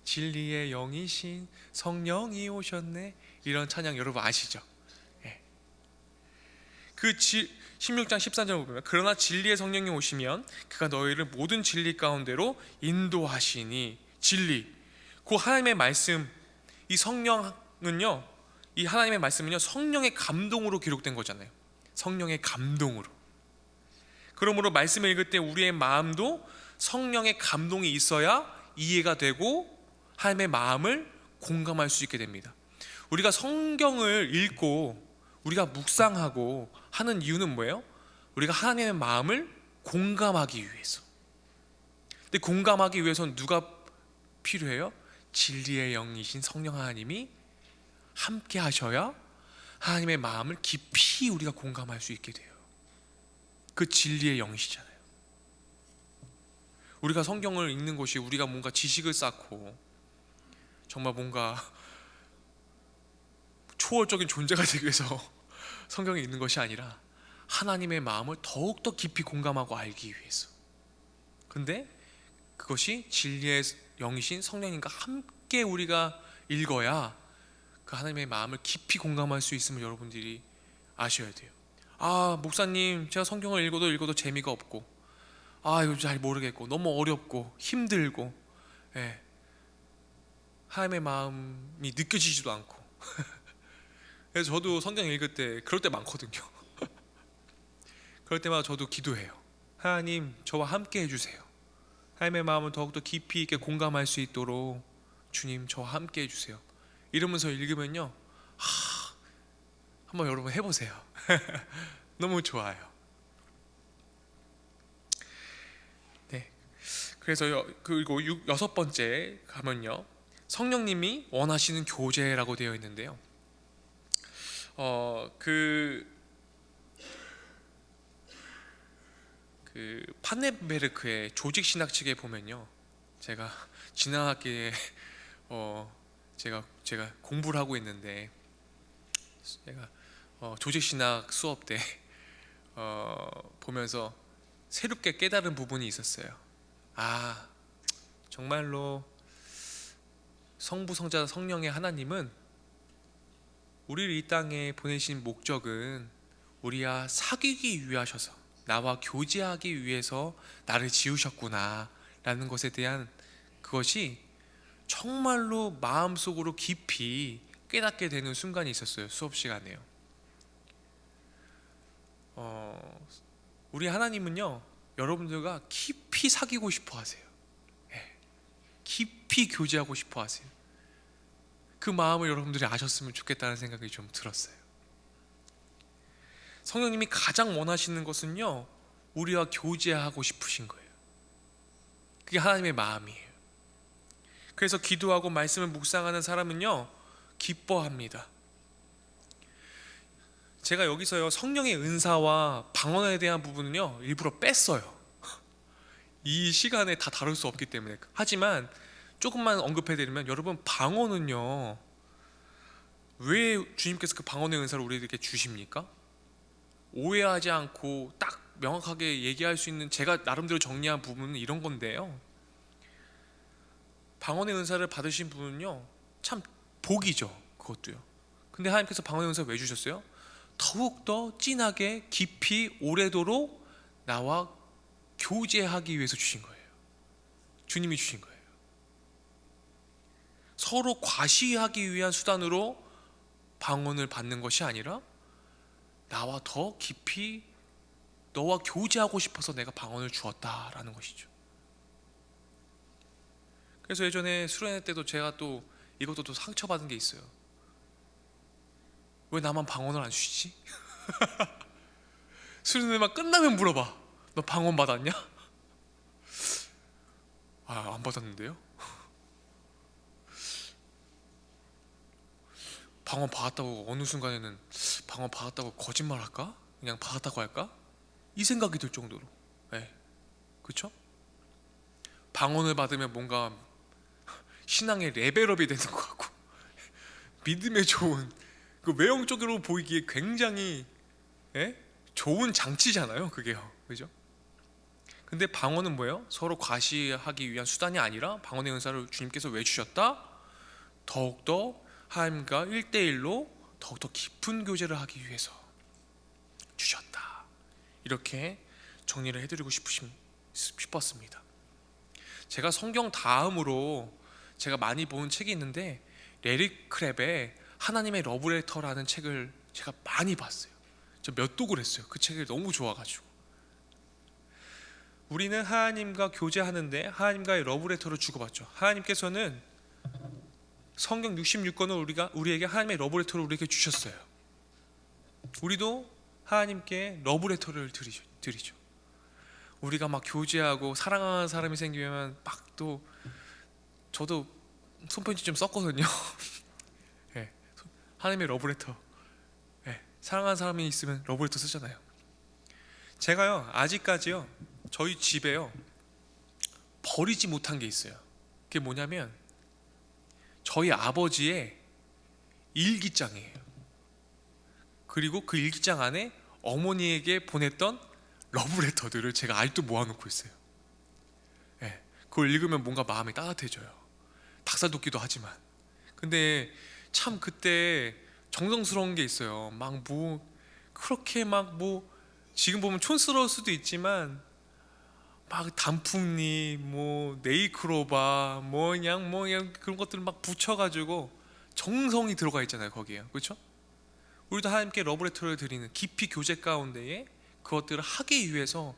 진리의 영이신 성령이 오셨네, 이런 찬양 여러분 아시죠? 예. 16장 14절을 보면 그러나 진리의 성령이 오시면 그가 너희를 모든 진리 가운데로 인도하시니, 진리, 그 하나님의 말씀, 이 성령은요, 이 하나님의 말씀은요 성령의 감동으로 기록된 거잖아요. 성령의 감동으로. 그러므로 말씀을 읽을 때 우리의 마음도 성령의 감동이 있어야 이해가 되고 하나님의 마음을 공감할 수 있게 됩니다. 우리가 성경을 읽고 우리가 묵상하고 하는 이유는 뭐예요? 우리가 하나님의 마음을 공감하기 위해서. 근데 공감하기 위해서는 누가 필요해요? 진리의 영이신 성령 하나님이 함께 하셔야 하나님의 마음을 깊이 우리가 공감할 수 있게 돼요. 그 진리의 영이시잖아요. 우리가 성경을 읽는 것이 우리가 뭔가 지식을 쌓고 정말 뭔가 초월적인 존재가 되기 위해서 성경을 읽는 것이 아니라 하나님의 마음을 더욱더 깊이 공감하고 알기 위해서. 근데 그것이 진리의 영이신 성령님과 함께 우리가 읽어야 그 하나님의 마음을 깊이 공감할 수 있음을 여러분들이 아셔야 돼요. 아, 목사님, 제가 성경을 읽어도 재미가 없고, 아, 이거 잘 모르겠고, 너무 어렵고 힘들고, 예, 하나님의 마음이 느껴지지도 않고 그래서 저도 성경 읽을 때 그럴 때 많거든요. 그럴 때마다 저도 기도해요. 하나님, 저와 함께 해주세요. 하나님의 마음을 더욱더 깊이 있게 공감할 수 있도록 주님, 저와 함께 해주세요. 이러면서 읽으면요, 한번 여러분 해보세요. 너무 좋아요. 네. 그래서 그리고 여섯 번째 가면요, 성령님이 원하시는 교제라고 되어 있는데요. 그 판넨베르크의 조직 신학 책에 보면요, 제가 지난 학기에 제가 공부를 하고 있는데 제가 조직 신학 수업 때 보면서 새롭게 깨달은 부분이 있었어요. 아, 정말로 성부, 성자, 성령의 하나님은 우리를 이 땅에 보내신 목적은 우리와 사귀기 위하셔서, 나와 교제하기 위해서 나를 지으셨구나 라는 것에 대한 그것이 정말로 마음속으로 깊이 깨닫게 되는 순간이 있었어요. 수업 시간에요. 우리 하나님은요, 여러분들과 깊이 사귀고 싶어 하세요. 예, 깊이 교제하고 싶어 하세요. 그 마음을 여러분들이 아셨으면 좋겠다는 생각이 좀 들었어요. 성령님이 가장 원하시는 것은요, 우리와 교제하고 싶으신 거예요. 그게 하나님의 마음이에요. 그래서 기도하고 말씀을 묵상하는 사람은요, 기뻐합니다. 제가 여기서요, 성령의 은사와 방언에 대한 부분은요 일부러 뺐어요. 이 시간에 다 다룰 수 없기 때문에. 하지만 조금만 언급해드리면, 여러분, 방언은요, 왜 주님께서 그 방언의 은사를 우리에게 주십니까? 오해하지 않고 딱 명확하게 얘기할 수 있는, 제가 나름대로 정리한 부분은 이런 건데요, 방언의 은사를 받으신 분은요 참 복이죠. 그것도요. 근데 하나님께서 방언의 은사 왜 주셨어요? 더욱더 진하게 깊이 오래도록 나와 교제하기 위해서 주신 거예요. 주님이 주신 거예요. 서로 과시하기 위한 수단으로 방언을 받는 것이 아니라 나와 더 깊이 너와 교제하고 싶어서 내가 방언을 주었다라는 것이죠. 그래서 예전에 수련회 때도 제가 또 이것도 또 상처받은 게 있어요. 왜 나만 방언을 안 주시지? 수련회만 끝나면 물어봐. 너 방언 받았냐? 아, 안 받았는데요? 방언 받았다고 어느 순간에는 방언 받았다고 거짓말할까? 그냥 받았다고 할까? 이 생각이 들 정도로. 네. 그렇죠? 방언을 받으면 뭔가 신앙의 레벨업이 되는 것 같고 믿음에 좋은, 그 외형적으로 보이기에 굉장히 예? 좋은 장치잖아요, 그게요, 그죠? 근데 방언은 뭐예요? 서로 과시하기 위한 수단이 아니라 방언의 은사를 주님께서 왜 주셨다? 더욱더 하나님과 1대1로 더욱더 깊은 교제를 하기 위해서 주셨다. 이렇게 정리를 해드리고 싶었습니다. 제가 성경 다음으로 제가 많이 본 책이 있는데 레리 크랩의 하나님의 러브레터라는 책을 제가 많이 봤어요. 저 몇 독을 했어요. 그 책이 너무 좋아가지고. 우리는 하나님과 교제하는데 하나님과의 러브레터를 주고받죠. 하나님께서는 성경 66권을 우리에게 하나님의 러브레터를 우리에게 주셨어요. 우리도 하나님께 러브레터를 드리죠. 우리가 막 교제하고 사랑하는 사람이 생기면 막 또 저도 손편지 좀 썼거든요. 네, 하나님의 러브레터. 네, 사랑하는 사람이 있으면 러브레터 쓰잖아요. 제가요 아직까지요 저희 집에요 버리지 못한 게 있어요. 그게 뭐냐면 저희 아버지의 일기장이에요. 그리고 그 일기장 안에 어머니에게 보냈던 러브레터들을 제가 아직도 모아놓고 있어요. 네, 그걸 읽으면 뭔가 마음이 따뜻해져요. 닭살돋기도 하지만. 근데 참 그때 정성스러운 게 있어요. 막 뭐 그렇게 막 뭐 지금 보면 촌스러울 수도 있지만 막 단풍잎, 뭐 네이크로바, 뭐 그냥 그런 것들을 막 붙여가지고 정성이 들어가 있잖아요 거기에, 그렇죠? 우리도 하나님께 러브레터를 드리는 깊이 교제 가운데에 그것들을 하기 위해서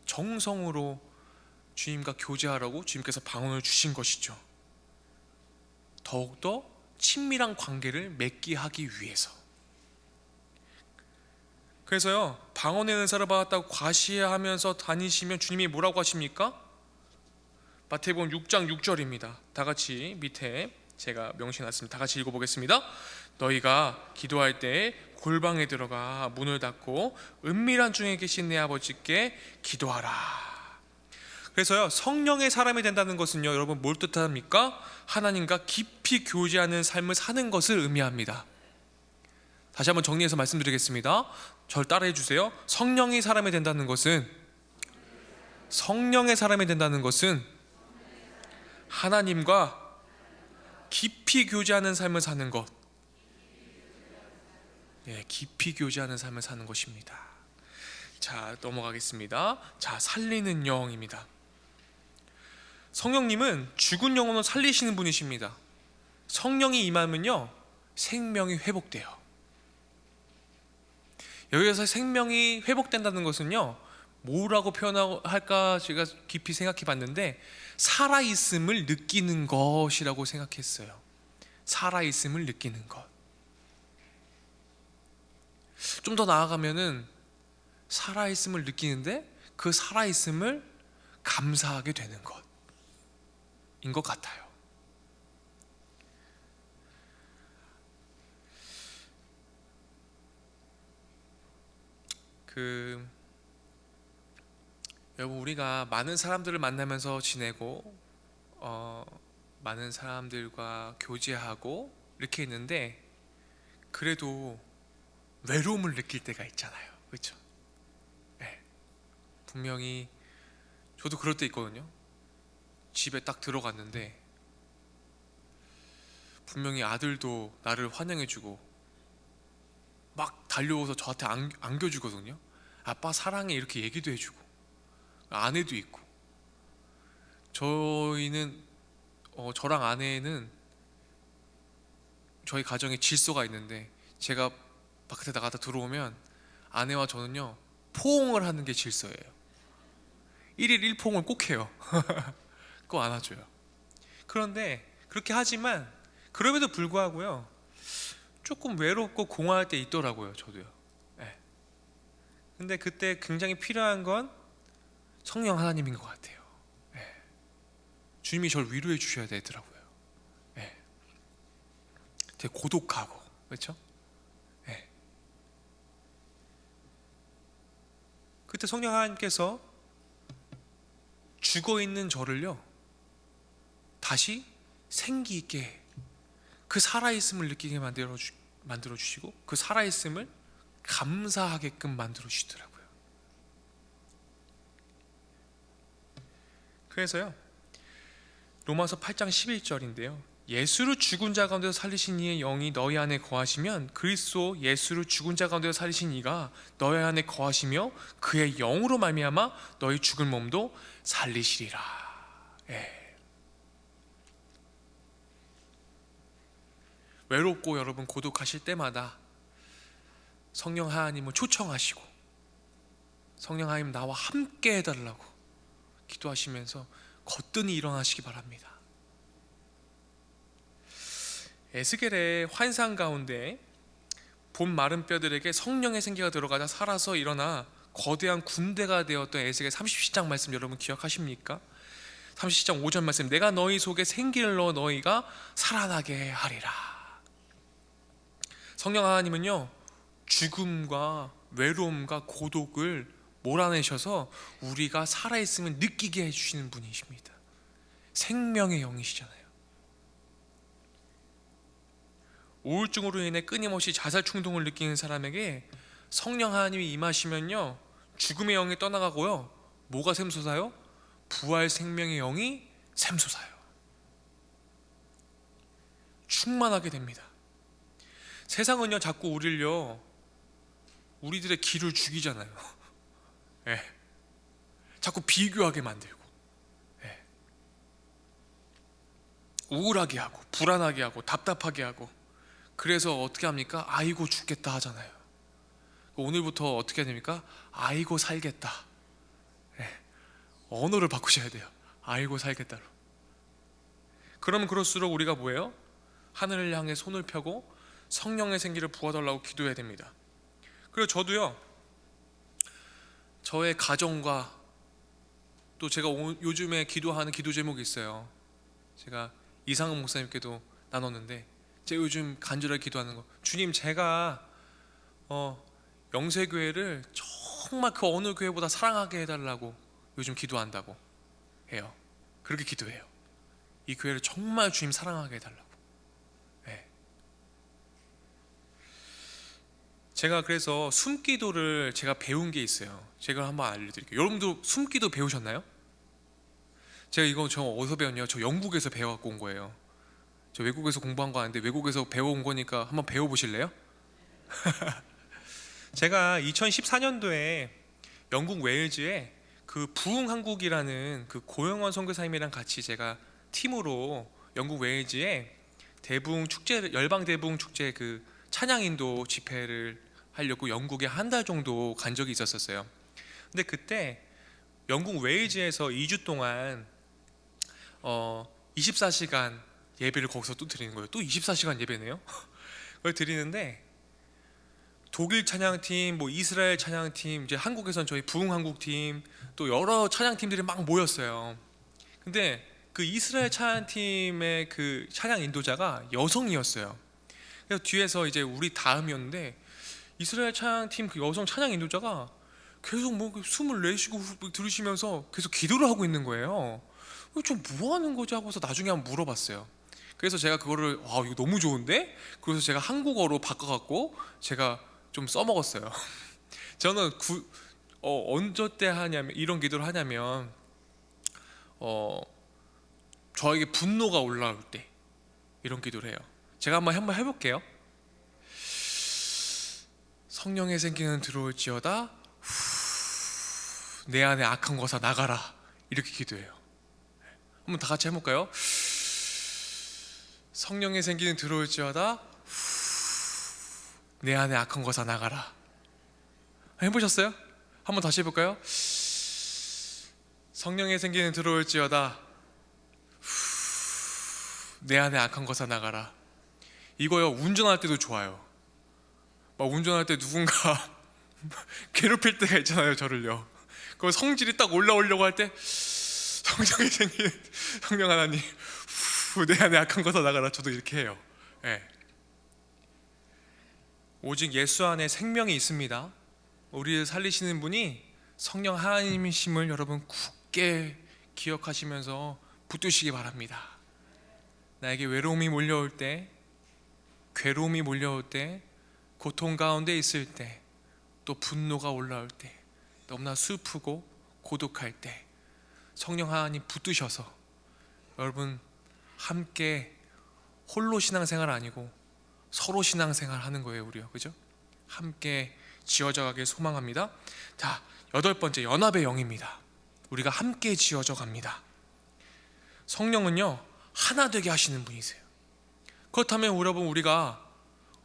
정성으로 주님과 교제하라고 주님께서 방언을 주신 것이죠. 더욱더 친밀한 관계를 맺게 하기 위해서. 그래서요 방언의 은사를 받았다고 과시하면서 다니시면 주님이 뭐라고 하십니까? 마태복음 6장 6절입니다. 다 같이 밑에 제가 명시해놨습니다. 다 같이 읽어보겠습니다. 너희가 기도할 때 골방에 들어가 문을 닫고 은밀한 중에 계신 내 아버지께 기도하라. 그래서요 성령의 사람이 된다는 것은요 여러분 뭘 뜻합니까? 하나님과 깊이 교제하는 삶을 사는 것을 의미합니다. 다시 한번 정리해서 말씀드리겠습니다. 저를 따라해 주세요. 성령의 사람이 된다는 것은 하나님과 깊이 교제하는 삶을 사는 것. 네, 깊이 교제하는 삶을 사는 것입니다. 자, 넘어가겠습니다. 자, 살리는 영입니다. 성령님은 죽은 영혼을 살리시는 분이십니다. 성령이 임하면요 생명이 회복돼요. 여기서 생명이 회복된다는 것은요 뭐라고 표현할까 제가 깊이 생각해 봤는데 살아있음을 느끼는 것이라고 생각했어요. 살아있음을 느끼는 것. 좀 더 나아가면은 살아있음을 느끼는데 그 살아있음을 감사하게 되는 것인 것 같아요. 여러분 우리가 많은 사람들을 만나면서 지내고 많은 사람들과 교제하고 이렇게 있는데 그래도 외로움을 느낄 때가 있잖아요, 그렇죠? 네. 분명히 저도 그럴 때 있거든요. 집에 딱 들어갔는데 분명히 아들도 나를 환영해주고 막 달려와서 저한테 안겨주거든요. 아빠 사랑해 이렇게 얘기도 해주고 아내도 있고. 저희는 저랑 아내는 저희 가정에 질서가 있는데 제가 바깥에 나가다 들어오면 아내와 저는요 포옹을 하는 게 질서예요. 1일 1포옹을 꼭 해요. 꼭 안아줘요. 그런데 그렇게 하지만 그럼에도 불구하고요 조금 외롭고 공허할 때 있더라고요. 저도요. 네. 근데 그때 굉장히 필요한 건 성령 하나님인 것 같아요. 네. 주님이 저를 위로해 주셔야 되더라고요. 네. 되게 고독하고 그렇죠? 네. 그때 성령 하나님께서 죽어있는 저를요 다시 생기 있게 그 살아있음을 느끼게 만들어 주시고 그 살아있음을 감사하게끔 만들어 주시더라고요. 그래서요, 로마서 8장 11절인데요, 예수를 죽은 자 가운데서 살리신 이의 영이 너희 안에 거하시면 그리스도 예수를 죽은 자 가운데서 살리신 이가 너희 안에 거하시며 그의 영으로 말미암아 너희 죽은 몸도 살리시리라. 예. 외롭고 여러분 고독하실 때마다 성령 하나님을 초청하시고 성령 하나님 나와 함께 해달라고 기도하시면서 거뜬히 일어나시기 바랍니다. 에스겔의 환상 가운데 본 마른 뼈들에게 성령의 생기가 들어가자 살아서 일어나 거대한 군대가 되었던 에스겔 30장 말씀 여러분 기억하십니까? 30장 5절 말씀, 내가 너희 속에 생기를 넣어 너희가 살아나게 하리라. 성령 하나님은요, 죽음과 외로움과 고독을 몰아내셔서 우리가 살아있음을 느끼게 해주시는 분이십니다. 생명의 영이시잖아요. 우울증으로 인해 끊임없이 자살 충동을 느끼는 사람에게 성령 하나님이 임하시면요, 죽음의 영이 떠나가고요, 뭐가 샘솟아요? 부활 생명의 영이 샘솟아요. 충만하게 됩니다. 세상은요, 자꾸 우리들의 기를 죽이잖아요. 예. 자꾸 비교하게 만들고, 예. 우울하게 하고 불안하게 하고 답답하게 하고, 그래서 어떻게 합니까? 아이고 죽겠다 하잖아요. 오늘부터 어떻게 해야 됩니까? 아이고 살겠다. 예. 언어를 바꾸셔야 돼요. 아이고 살겠다로. 그러면 그럴수록 우리가 뭐예요? 하늘을 향해 손을 펴고 성령의 생기를 부어달라고 기도해야 됩니다. 그리고 저도요, 저의 가정과 또 제가 요즘에 기도하는 기도 제목이 있어요. 제가 이상은 목사님께도 나눴는데, 제가 요즘 간절하게 기도하는 거, 주님, 제가 영세교회를 정말 그 어느 교회보다 사랑하게 해달라고 요즘 기도한다고 해요. 그렇게 기도해요. 이 교회를 정말 주님 사랑하게 해달라고. 네. 제가 그래서 숨기도를 제가 배운 게 있어요. 제가 한번 알려드릴게요. 여러분도 숨기도 배우셨나요? 제가 이거 저 어디서 배웠냐요? 저 영국에서 배워갖고 온 거예요. 저 외국에서 공부한 거 아닌데 외국에서 배워온 거니까 한번 배워보실래요? 제가 2014년도에 영국 웨일즈에 그 부흥한국이라는 그 고영원 선교사님이랑 같이 제가 팀으로 영국 웨일즈에 대부흥 축제, 열방 대부흥 축제 그 찬양인도 집회를 하려고 영국에 한 달 정도 간 적이 있었어요. 근데 그때 영국 웨일즈에서 2주 동안 24시간 예배를 거기서 또 드리는 거예요. 또 24시간 예배네요. 그걸 드리는데 독일 찬양팀, 뭐 이스라엘 찬양팀, 이제 한국에선 저희 부흥한국팀, 또 여러 찬양팀들이 막 모였어요. 근데 그 이스라엘 찬양팀의 그 찬양 인도자가 여성이었어요. 그래서 뒤에서 이제 우리 다음이었는데 이스라엘 찬양팀 그 여성 찬양 인도자가 계속 뭐 숨을 내쉬고 들으시면서 계속 기도를 하고 있는 거예요. 좀 뭐 하는 거지 하고서 나중에 한번 물어봤어요. 그래서 제가 그거를 이거 너무 좋은데? 그래서 제가 한국어로 바꿔갖고 제가 좀 써먹었어요. 저는 언제 때 하냐면 이런 기도를 하냐면 저에게 분노가 올라올 때 이런 기도를 해요. 제가 한번 해볼게요. 성령의 생기는 들어올지어다 내 안에 악한 것아 나가라, 이렇게 기도해요. 한번 다 같이 해볼까요? 성령의 생기는 들어올지어다 내 안에 악한 것아 나가라. 해보셨어요? 한번 다시 해볼까요? 성령의 생기는 들어올지어다 내 안에 악한 것아 나가라. 이거요, 운전할 때도 좋아요. 막 운전할 때 누군가 괴롭힐 때가 있잖아요, 저를요. 그 성질이 딱 올라오려고 할 때 성령의 생기는 성령 하나님 내 안에 악한 것아 나가라. 저도 이렇게 해요. 네. 오직 예수 안에 생명이 있습니다. 우리를 살리시는 분이 성령 하나님이심을 여러분 굳게 기억하시면서 붙드시기 바랍니다. 나에게 외로움이 몰려올 때, 괴로움이 몰려올 때, 고통 가운데 있을 때 또 분노가 올라올 때, 너무나 슬프고 고독할 때 성령 하나님 붙드셔서 여러분 함께 홀로 신앙생활 아니고 서로 신앙생활 하는 거예요. 우리요, 그죠? 함께 지어져 가길 소망합니다. 자, 8번째, 연합의 영입니다. 우리가 함께 지어져 갑니다. 성령은요 하나 되게 하시는 분이세요. 그렇다면 여러분, 우리가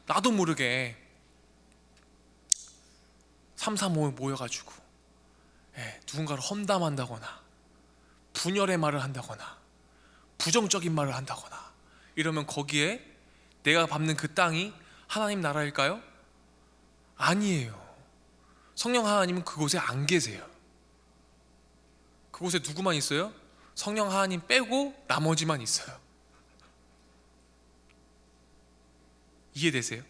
나도 모르게 3, 4, 5 모여가지고 누군가를 험담한다거나 분열의 말을 한다거나 부정적인 말을 한다거나 이러면 거기에 내가 밟는 그 땅이 하나님 나라일까요? 아니에요. 성령 하나님은 그곳에 안 계세요. 그곳에 누구만 있어요? 성령 하나님 빼고 나머지만 있어요. 이해되세요?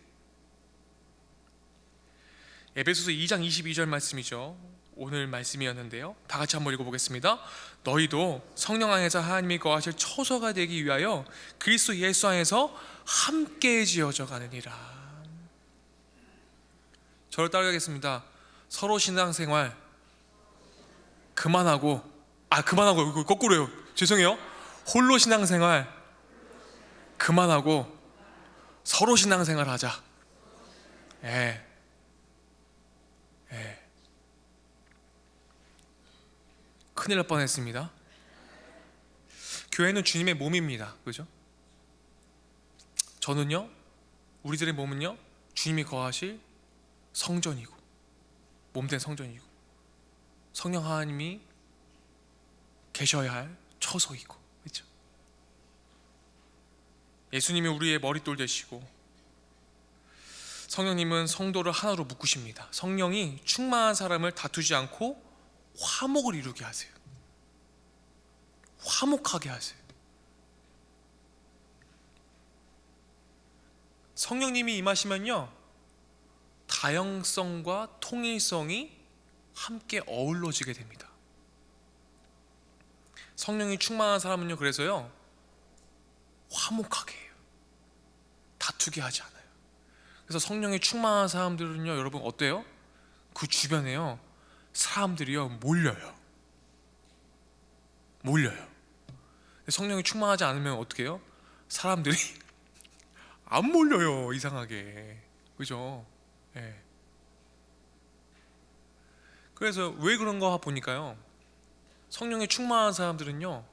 에베소서 2장 22절 말씀이죠. 오늘 말씀이었는데요, 다 같이 한번 읽어보겠습니다. 너희도 성령 안에서 하나님이 거하실 처소가 되기 위하여 그리스도 예수 안에서 함께 지어져 가느니라. 저를 따르겠습니다. 서로 신앙생활 그만하고 이거 거꾸로요. 죄송해요. 홀로 신앙생활 그만하고 서로 신앙생활 하자. 큰일 날 뻔했습니다. 교회는 주님의 몸입니다. 그죠? 저는요, 우리들의 몸은요 주님이 거하실 성전이고 몸된 성전이고 성령 하나님이 계셔야 할 처소이고, 그렇죠? 예수님이 우리의 머릿돌 되시고 성령님은 성도를 하나로 묶으십니다. 성령이 충만한 사람을 다투지 않고 화목을 이루게 하세요. 화목하게 하세요. 성령님이 임하시면요 다양성과 통일성이 함께 어우러지게 됩니다. 성령이 충만한 사람은요 그래서요 화목하게 해요. 다투게 하지 않아요. 그래서 성령이 충만한 사람들은요 여러분 어때요? 그 주변에요 사람들이요 몰려요. 성령이 충만하지 않으면 어떻게 해요? 사람들이 안 몰려요. 이상하게, 그죠? 그래서 왜 그런가 보니까요 성령이 충만한 사람들은요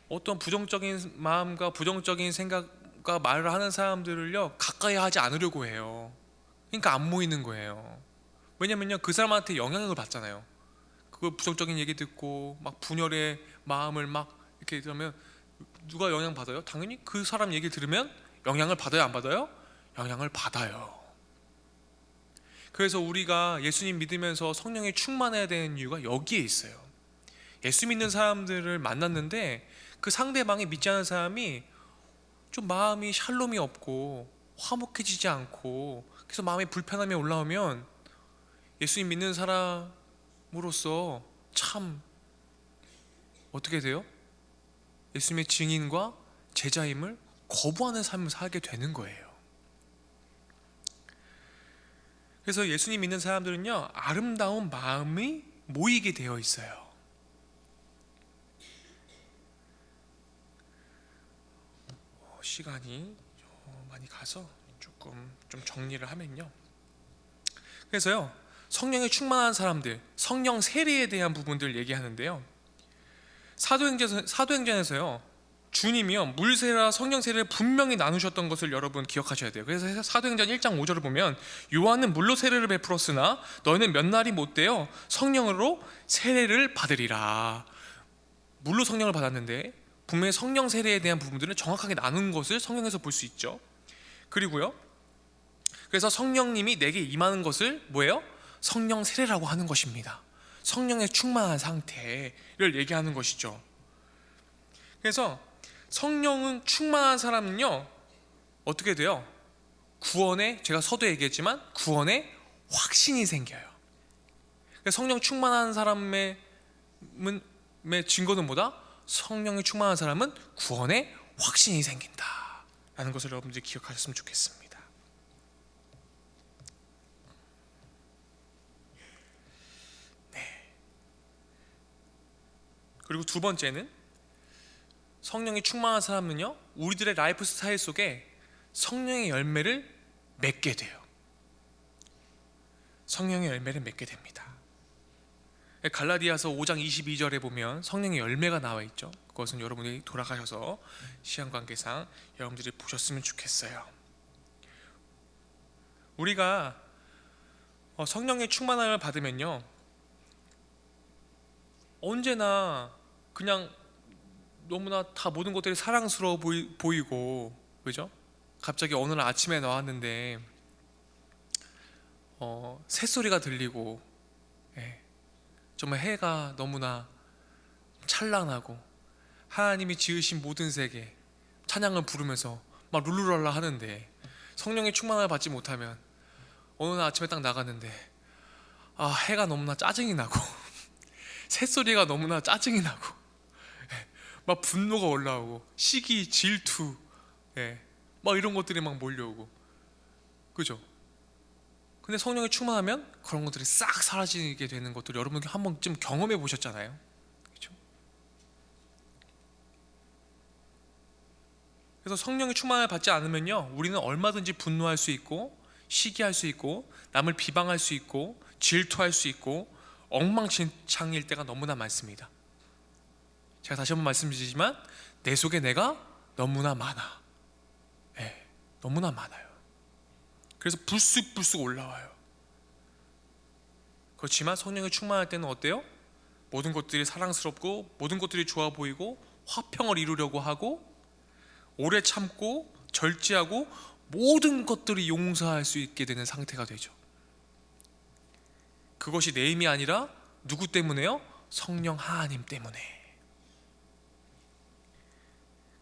어떤 부정적인 마음과 부정적인 생각과 말을 하는 사람들을요 가까이 하지 않으려고 해요. 그러니까 안 모이는 거예요. 왜냐면요 그 사람한테 영향을 받잖아요. 그 부정적인 얘기 듣고 막 분열의 마음을 막 이렇게 들으면 누가 영향 받아요? 당연히 그 사람 얘기 들으면 영향을 받아요, 안 받아요? 영향을 받아요. 그래서 우리가 예수님 믿으면서 성령에 충만해야 되는 이유가 여기에 있어요. 예수 믿는 사람들을 만났는데 그 상대방이 믿지 않는 사람이 좀 마음이 샬롬이 없고 화목해지지 않고 그래서 마음에 불편함이 올라오면 예수님 믿는 사람으로서 참 어떻게 돼요? 예수님의 증인과 제자임을 거부하는 삶을 살게 되는 거예요. 그래서 예수님 믿는 사람들은요 아름다운 마음이 모이게 되어 있어요. 시간이 많이 가서 조금 좀 정리를 하면요, 그래서요 성령에 충만한 사람들, 성령 세례에 대한 부분들 얘기하는데요, 사도행전에서요 주님이요 물세례와 성령 세례를 분명히 나누셨던 것을 여러분 기억하셔야 돼요. 그래서 사도행전 1장 5절을 보면 요한은 물로 세례를 베풀었으나 너희는 몇 날이 못 되어 성령으로 세례를 받으리라. 물로 성령을 받았는데 분명히 성령 세례에 대한 부분들은 정확하게 나눈 것을 성경에서 볼 수 있죠. 그리고요 그래서 성령님이 내게 임하는 것을 뭐예요? 성령 세례라고 하는 것입니다. 성령에 충만한 상태를 얘기하는 것이죠. 그래서 성령은 충만한 사람은요 어떻게 돼요? 구원에, 제가 서두에 얘기했지만 구원에 확신이 생겨요. 성령 충만한 사람의 증거는 뭐다? 성령이 충만한 사람은 구원에 확신이 생긴다 라는 것을 여러분들이 기억하셨으면 좋겠습니다. 그리고 두 번째는 성령이 충만한 사람은요, 우리들의 라이프 스타일 속에 성령의 열매를 맺게 돼요. 성령의 열매를 맺게 됩니다. 갈라디아서 5장 22절에 보면 성령의 열매가 나와 있죠. 그것은 여러분이 돌아가셔서 시간 관계상 여러분들이 보셨으면 좋겠어요. 우리가 성령의 충만함을 받으면요, 언제나 그냥 너무나 다 모든 것들이 사랑스러워 보이고, 그죠? 갑자기 어느 날 아침에 나왔는데 새소리가 들리고, 예, 정말 해가 너무나 찬란하고 하나님이 지으신 모든 세계 찬양을 부르면서 막 룰루랄라 하는데, 성령의 충만함을 받지 못하면 어느 날 아침에 딱 나갔는데 해가 너무나 짜증이 나고 새소리가 너무나 짜증이 나고, 막 분노가 올라오고 시기, 질투, 막 이런 것들이 막 몰려오고, 그죠? 근데 성령이 충만하면 그런 것들이 싹 사라지게 되는 것들 여러분 한 번쯤 경험해 보셨잖아요, 그죠? 그래서 성령의 충만을 받지 않으면요, 우리는 얼마든지 분노할 수 있고, 시기할 수 있고, 남을 비방할 수 있고, 질투할 수 있고, 엉망진창일 때가 너무나 많습니다. 제가 다시 한번 말씀드리지만 내 속에 내가 너무나 많아. 너무나 많아요. 그래서 불쑥불쑥 올라와요. 그렇지만 성령이 충만할 때는 어때요? 모든 것들이 사랑스럽고, 모든 것들이 좋아 보이고, 화평을 이루려고 하고, 오래 참고, 절제하고, 모든 것들이 용서할 수 있게 되는 상태가 되죠. 그것이 내 힘이 아니라 누구 때문에요? 성령 하나님 때문에.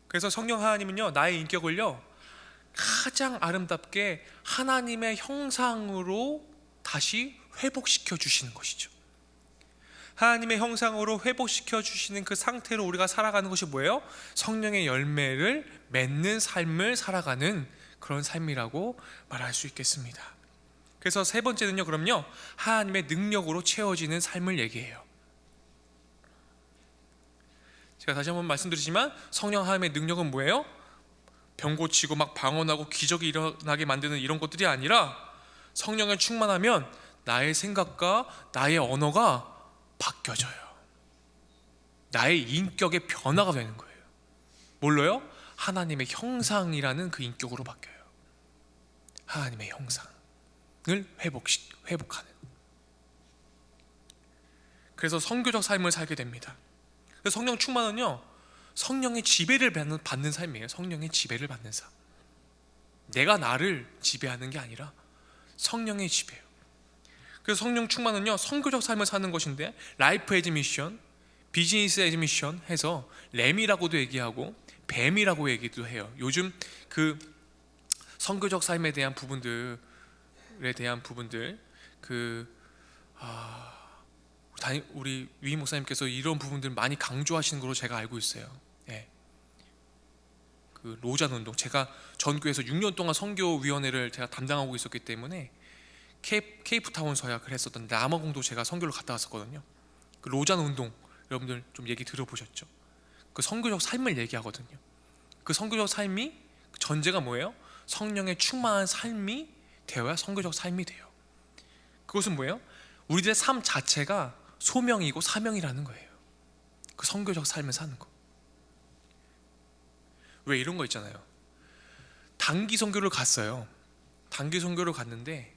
그래서 성령 하나님은요, 나의 인격을요 가장 아름답게 하나님의 형상으로 다시 회복시켜 주시는 것이죠. 하나님의 형상으로 회복시켜 주시는 그 상태로 우리가 살아가는 것이 뭐예요? 성령의 열매를 맺는 삶을 살아가는 그런 삶이라고 말할 수 있겠습니다. 그래서 세 번째는요, 그럼요, 하나님의 능력으로 채워지는 삶을 얘기해요. 제가 다시 한번 말씀드리지만 성령 하나님의 능력은 뭐예요? 병 고치고 막 방언하고 기적이 일어나게 만드는 이런 것들이 아니라, 성령에 충만하면 나의 생각과 나의 언어가 바뀌어져요. 나의 인격의 변화가 되는 거예요. 뭘로요? 하나님의 형상이라는 그 인격으로 바뀌어요. 하나님의 형상을 회복하는. 그래서 선교적 삶을 살게 됩니다. 그래서 성령 충만은요, 성령의 지배를 받는 삶이에요. 성령의 지배를 받는 삶. 내가 나를 지배하는 게 아니라 성령의 지배예요. 그래서 성령 충만은요, 선교적 삶을 사는 것인데, 라이프 에즈 미션, 비즈니스 에즈 미션 해서 램이라고도 얘기하고 뱀이라고 얘기도 해요. 요즘 그 선교적 삶에 대한 부분들 우리 위 목사님께서 이런 부분들 많이 강조하시는 걸로 제가 알고 있어요. 그 로잔 운동, 제가 전교에서 6년 동안 선교위원회를 제가 담당하고 있었기 때문에 케이프타운 서약을 했었던 남아공도 제가 선교를 갔다 왔었거든요. 그 로잔 운동 여러분들 좀 얘기 들어보셨죠? 그 선교적 삶을 얘기하거든요. 그 선교적 삶이 전제가 뭐예요? 성령의 충만한 삶이 되어야 선교적 삶이 돼요. 그것은 뭐예요? 우리들의 삶 자체가 소명이고 사명이라는 거예요. 그 선교적 삶을 사는 거. 왜 이런 거 있잖아요. 단기 선교를 갔어요. 단기 선교를 갔는데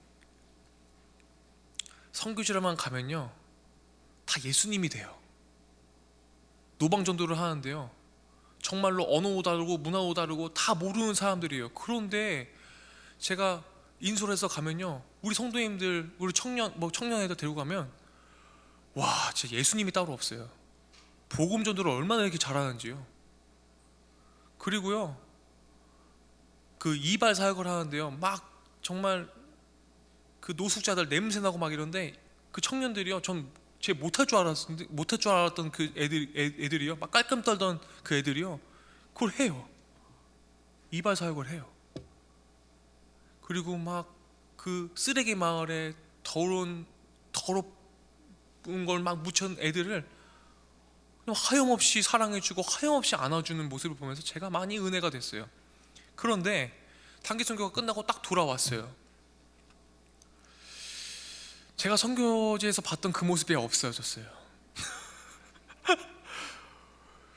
선교지로만 가면요, 다 예수님이 돼요. 노방전도를 하는데요, 정말로 언어도 다르고 문화도 다르고 다 모르는 사람들이에요. 그런데 제가 인솔해서 가면요, 우리 성도님들, 우리 청년애들 데리고 가면 와, 진짜 예수님이 따로 없어요. 복음 전도를 얼마나 이렇게 잘하는지요. 그리고요, 그 이발 사역을 하는데요, 막 정말 그 노숙자들 냄새나고 막 이런데, 그 청년들이요, 전 제 못할 줄 알았던 그 애들이요, 막 깔끔 떨던 그 애들이요, 그걸 해요. 이발 사역을 해요. 그리고 막 그 쓰레기 마을에 더러운 걸 막 묻혀놓은 애들을 하염없이 사랑해주고 하염없이 안아주는 모습을 보면서 제가 많이 은혜가 됐어요. 그런데 단기 선교가 끝나고 딱 돌아왔어요. 제가 선교지에서 봤던 그 모습이 없어졌어요.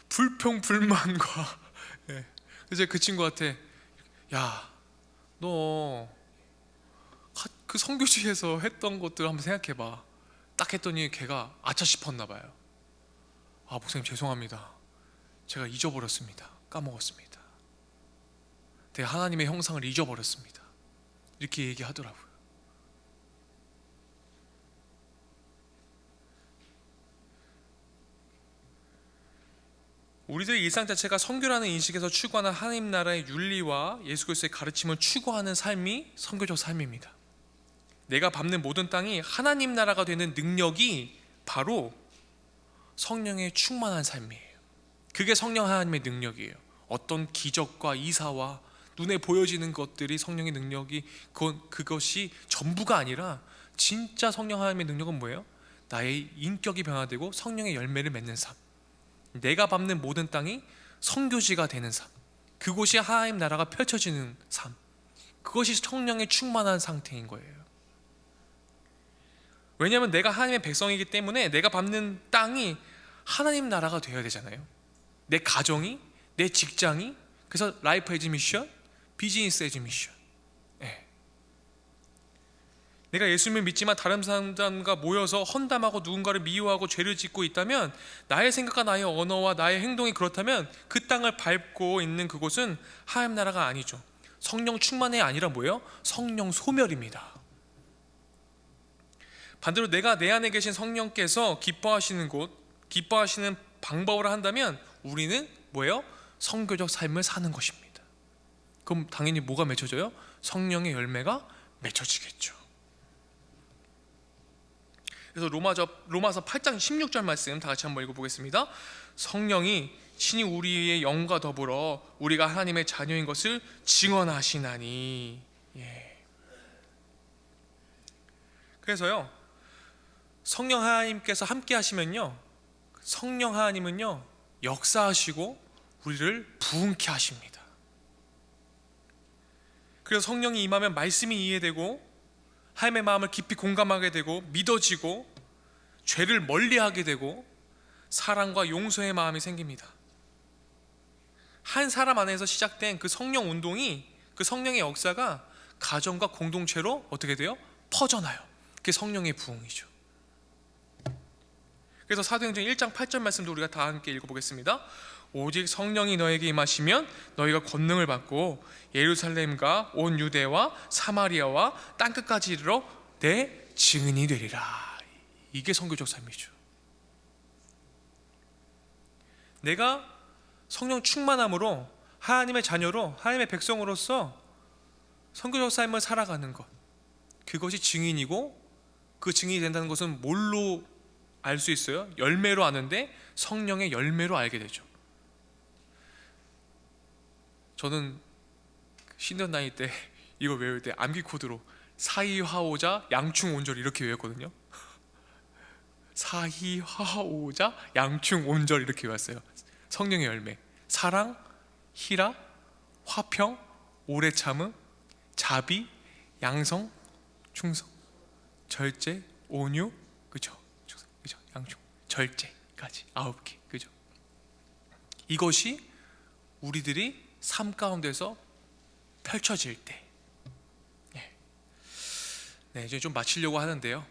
불평불만과 그래서 그 친구한테 야, 너 그 선교지에서 했던 것들 한번 생각해봐. 딱 했더니 걔가 아차 싶었나 봐요. 아, 목사님 죄송합니다. 제가 잊어버렸습니다. 까먹었습니다. 내가 하나님의 형상을 잊어버렸습니다. 이렇게 얘기하더라고요. 우리들의 일상 자체가 선교라는 인식에서 추구하는 하나님 나라의 윤리와 예수 그리스도의 가르침을 추구하는 삶이 선교적 삶입니다. 내가 밟는 모든 땅이 하나님 나라가 되는 능력이 바로 성령의 충만한 삶이에요. 그게 성령 하나님의 능력이에요. 어떤 기적과 이사와 눈에 보여지는 것들이 성령의 능력이 그것이 전부가 아니라 진짜 성령 하나님의 능력은 뭐예요? 나의 인격이 변화되고 성령의 열매를 맺는 삶. 내가 밟는 모든 땅이 선교지가 되는 삶. 그곳이 하나님 나라가 펼쳐지는 삶. 그것이 성령의 충만한 상태인 거예요. 왜냐하면 내가 하나님의 백성이기 때문에 내가 밟는 땅이 하나님 나라가 되어야 되잖아요. 내 가정이, 내 직장이. 그래서 라이프 에즈 미션, 비즈니스 에즈 미션. 내가 예수님을 믿지만 다른 사람들과 모여서 헌담하고 누군가를 미워하고 죄를 짓고 있다면, 나의 생각과 나의 언어와 나의 행동이 그렇다면 그 땅을 밟고 있는 그곳은 하나님 나라가 아니죠. 성령 충만이 아니라 뭐예요? 성령 소멸입니다. 반대로 내가 내 안에 계신 성령께서 기뻐하시는 곳, 기뻐하시는 방법을 한다면 우리는 뭐예요? 선교적 삶을 사는 것입니다. 그럼 당연히 뭐가 맺혀져요? 성령의 열매가 맺혀지겠죠. 그래서 로마서 8장 16절 말씀 다 같이 한번 읽어보겠습니다. 성령이 친히 우리의 영과 더불어 우리가 하나님의 자녀인 것을 증언하시나니. 그래서요, 성령 하나님께서 함께 하시면요, 성령 하나님은요 역사하시고 우리를 부흥케 하십니다. 그래서 성령이 임하면 말씀이 이해되고 하나님의 마음을 깊이 공감하게 되고 믿어지고 죄를 멀리하게 되고 사랑과 용서의 마음이 생깁니다. 한 사람 안에서 시작된 그 성령 운동이, 그 성령의 역사가 가정과 공동체로 어떻게 돼요? 퍼져나요. 그게 성령의 부흥이죠. 그래서 사도행전 1장 8절 말씀도 우리가 다 함께 읽어보겠습니다. 오직 성령이 너에게 임하시면 너희가 권능을 받고 예루살렘과 온 유대와 사마리아와 땅끝까지 이르러 내 증인이 되리라. 이게 선교적 삶이죠. 내가 성령 충만함으로 하나님의 자녀로, 하나님의 백성으로서 선교적 삶을 살아가는 것, 그것이 증인이고, 그 증인이 된다는 것은 뭘로 알 수 있어요? 열매로 아는데 성령의 열매로 알게 되죠. 저는 신년 나이 때 이거 외울 때 암기 코드로 사이화오자 양충온절 이렇게 외웠거든요. 사이화오자 양충온절 이렇게 외웠어요. 성령의 열매: 사랑, 희락, 화평, 오래 참음, 자비, 양성, 충성, 절제, 온유, 그죠? 양충, 절제까지 9개, 그죠? 이것이 우리들이 삶 가운데서 펼쳐질 때, 이제 좀 마치려고 하는데요.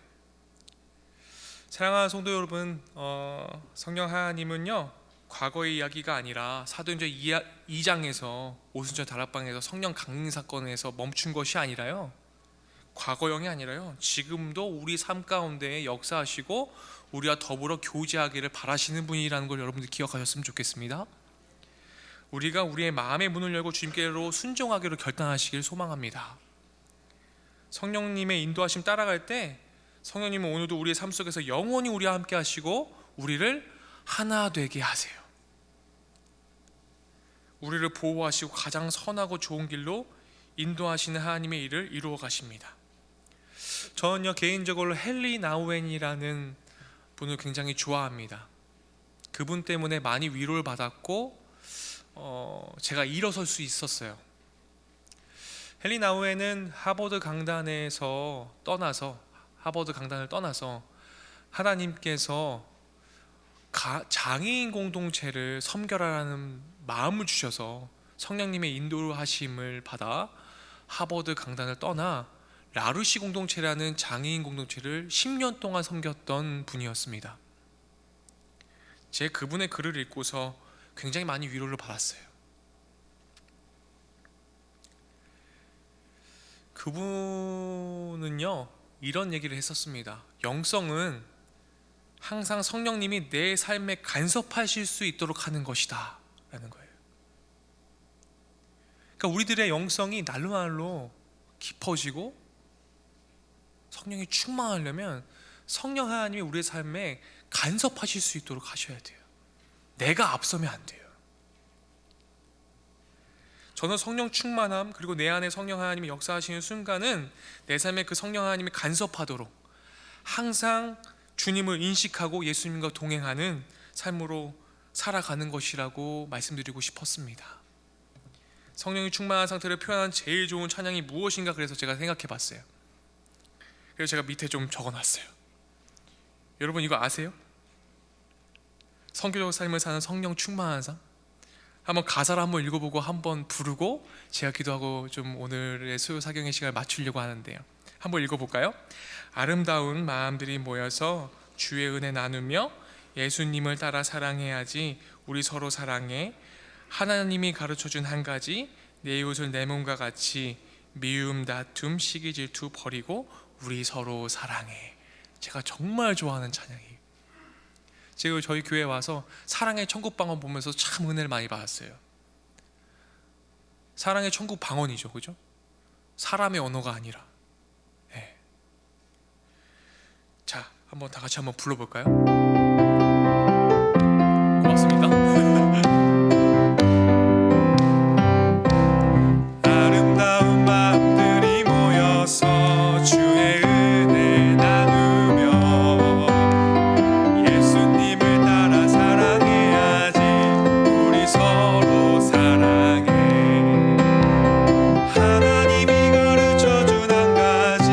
사랑하는 성도 여러분, 성령 하나님은요 과거의 이야기가 아니라 사도행전 2장에서 오순절 다락방에서 성령 강림 사건에서 멈춘 것이 아니라요, 과거형이 아니라요, 지금도 우리 삶 가운데 역사하시고 우리와 더불어 교제하기를 바라시는 분이라는 걸 여러분들 기억하셨으면 좋겠습니다. 우리가 우리의 마음의 문을 열고 주님께로 순종하기로 결단하시길 소망합니다. 성령님의 인도하심 따라갈 때 성령님은 오늘도 우리의 삶 속에서 영원히 우리와 함께 하시고 우리를 하나 되게 하세요. 우리를 보호하시고 가장 선하고 좋은 길로 인도하시는 하나님의 일을 이루어 가십니다. 저는요 개인적으로 헨리 나우엔이라는 분을 굉장히 좋아합니다. 그분 때문에 많이 위로를 받았고 제가 일어설 수 있었어요. 헨리 나우에는 하버드 강단을 떠나서 하나님께서 장애인 공동체를 섬겨라라는 마음을 주셔서 성령님의 인도하심을 받아 하버드 강단을 떠나 라루시 공동체라는 장애인 공동체를 10년 동안 섬겼던 분이었습니다. 제 그분의 글을 읽고서 굉장히 많이 위로를 받았어요. 그분은요 이런 얘기를 했었습니다. 영성은 항상 성령님이 내 삶에 간섭하실 수 있도록 하는 것이다 라는 거예요. 그러니까 우리들의 영성이 날로 날로 깊어지고 성령이 충만하려면 성령 하나님이 우리의 삶에 간섭하실 수 있도록 하셔야 돼요. 내가 앞서면 안 돼요. 저는 성령 충만함 그리고 내 안에 성령 하나님이 역사하시는 순간은 내 삶에 그 성령 하나님이 간섭하도록 항상 주님을 인식하고 예수님과 동행하는 삶으로 살아가는 것이라고 말씀드리고 싶었습니다. 성령이 충만한 상태를 표현한 제일 좋은 찬양이 무엇인가 그래서 제가 생각해 봤어요. 그래서 제가 밑에 좀 적어놨어요. 여러분 이거 아세요? 성교적 삶을 사는 성령 충만한 삶? 한번 가사를 한번 읽어보고 한번 부르고 제가 기도하고 좀 오늘의 수요 사경의 시간을 맞추려고 하는데요. 한번 읽어볼까요? 아름다운 마음들이 모여서 주의 은혜 나누며 예수님을 따라 사랑해야지. 우리 서로 사랑해. 하나님이 가르쳐준 한 가지, 내 이웃을 내 몸과 같이 미움, 다툼, 시기, 질투 버리고 우리 서로 사랑해. 제가 정말 좋아하는 찬양이에요. 제가 저희 교회에 와서 사랑의 천국 방언 보면서 참 은혜를 많이 받았어요. 사랑의 천국 방언이죠, 그죠? 사람의 언어가 아니라. 네. 자, 한번 다 같이 한번 불러볼까요? 고맙습니다. 아름다운 마음들이 모여서 주의 은혜 나누며 예수님을 따라 사랑해야지. 우리 서로 사랑해. 하나님이 가르쳐준 한 가지,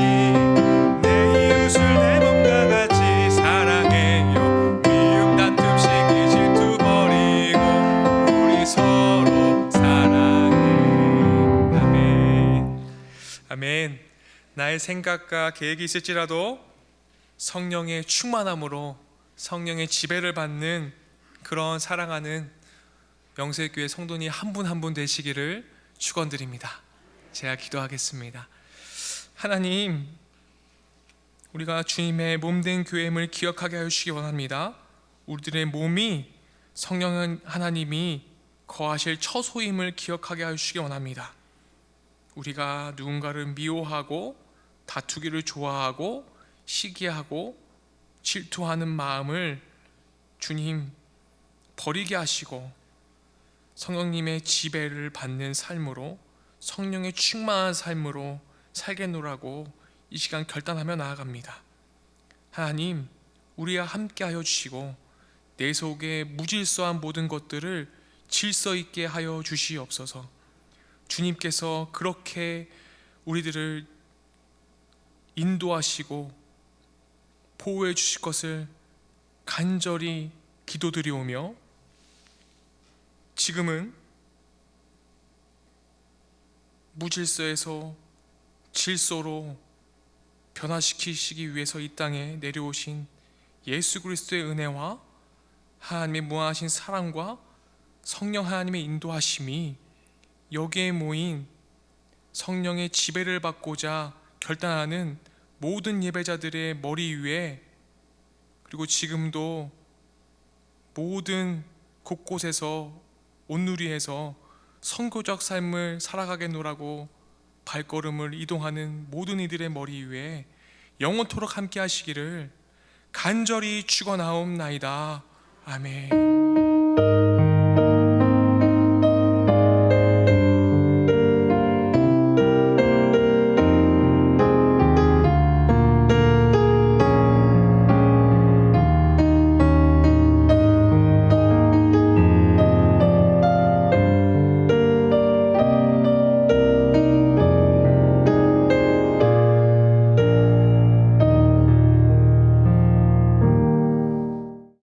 내 이웃을 내 몸과 같이 사랑해요. 미움, 다툼, 시기, 질투 버리고 우리 서로 사랑해. 아멘. 아멘. 나의 생각과 계획이 있을지라도 성령의 충만함으로 성령의 지배를 받는 그런 사랑하는 명세교회 성도님 한 분 한 분 되시기를 축원드립니다. 제가 기도하겠습니다. 하나님, 우리가 주님의 몸된 교회임을 기억하게 하시기 원합니다. 우리들의 몸이 성령 하나님이 거하실 처소임을 기억하게 하시기 원합니다. 우리가 누군가를 미워하고 다투기를 좋아하고 시기하고 질투하는 마음을 주님 버리게 하시고 성령님의 지배를 받는 삶으로, 성령의 충만한 삶으로 살겠노라고 이 시간 결단하며 나아갑니다. 하나님, 우리와 함께하여 주시고 내 속에 무질서한 모든 것들을 질서 있게 하여 주시옵소서. 주님께서 그렇게 우리들을 인도하시고 보호해 주실 것을 간절히 기도드리오며, 지금은 무질서에서 질서로 변화시키시기 위해서 이 땅에 내려오신 예수 그리스도의 은혜와 하나님의 무한하신 사랑과 성령 하나님의 인도하심이 여기에 모인 성령의 지배를 받고자 결단하는 모든 예배자들의 머리 위에, 그리고 지금도 모든 곳곳에서 온누리에서 선교적 삶을 살아가겠노라고 발걸음을 이동하는 모든 이들의 머리 위에 영원토록 함께 하시기를 간절히 축원하옵나이다. 아멘.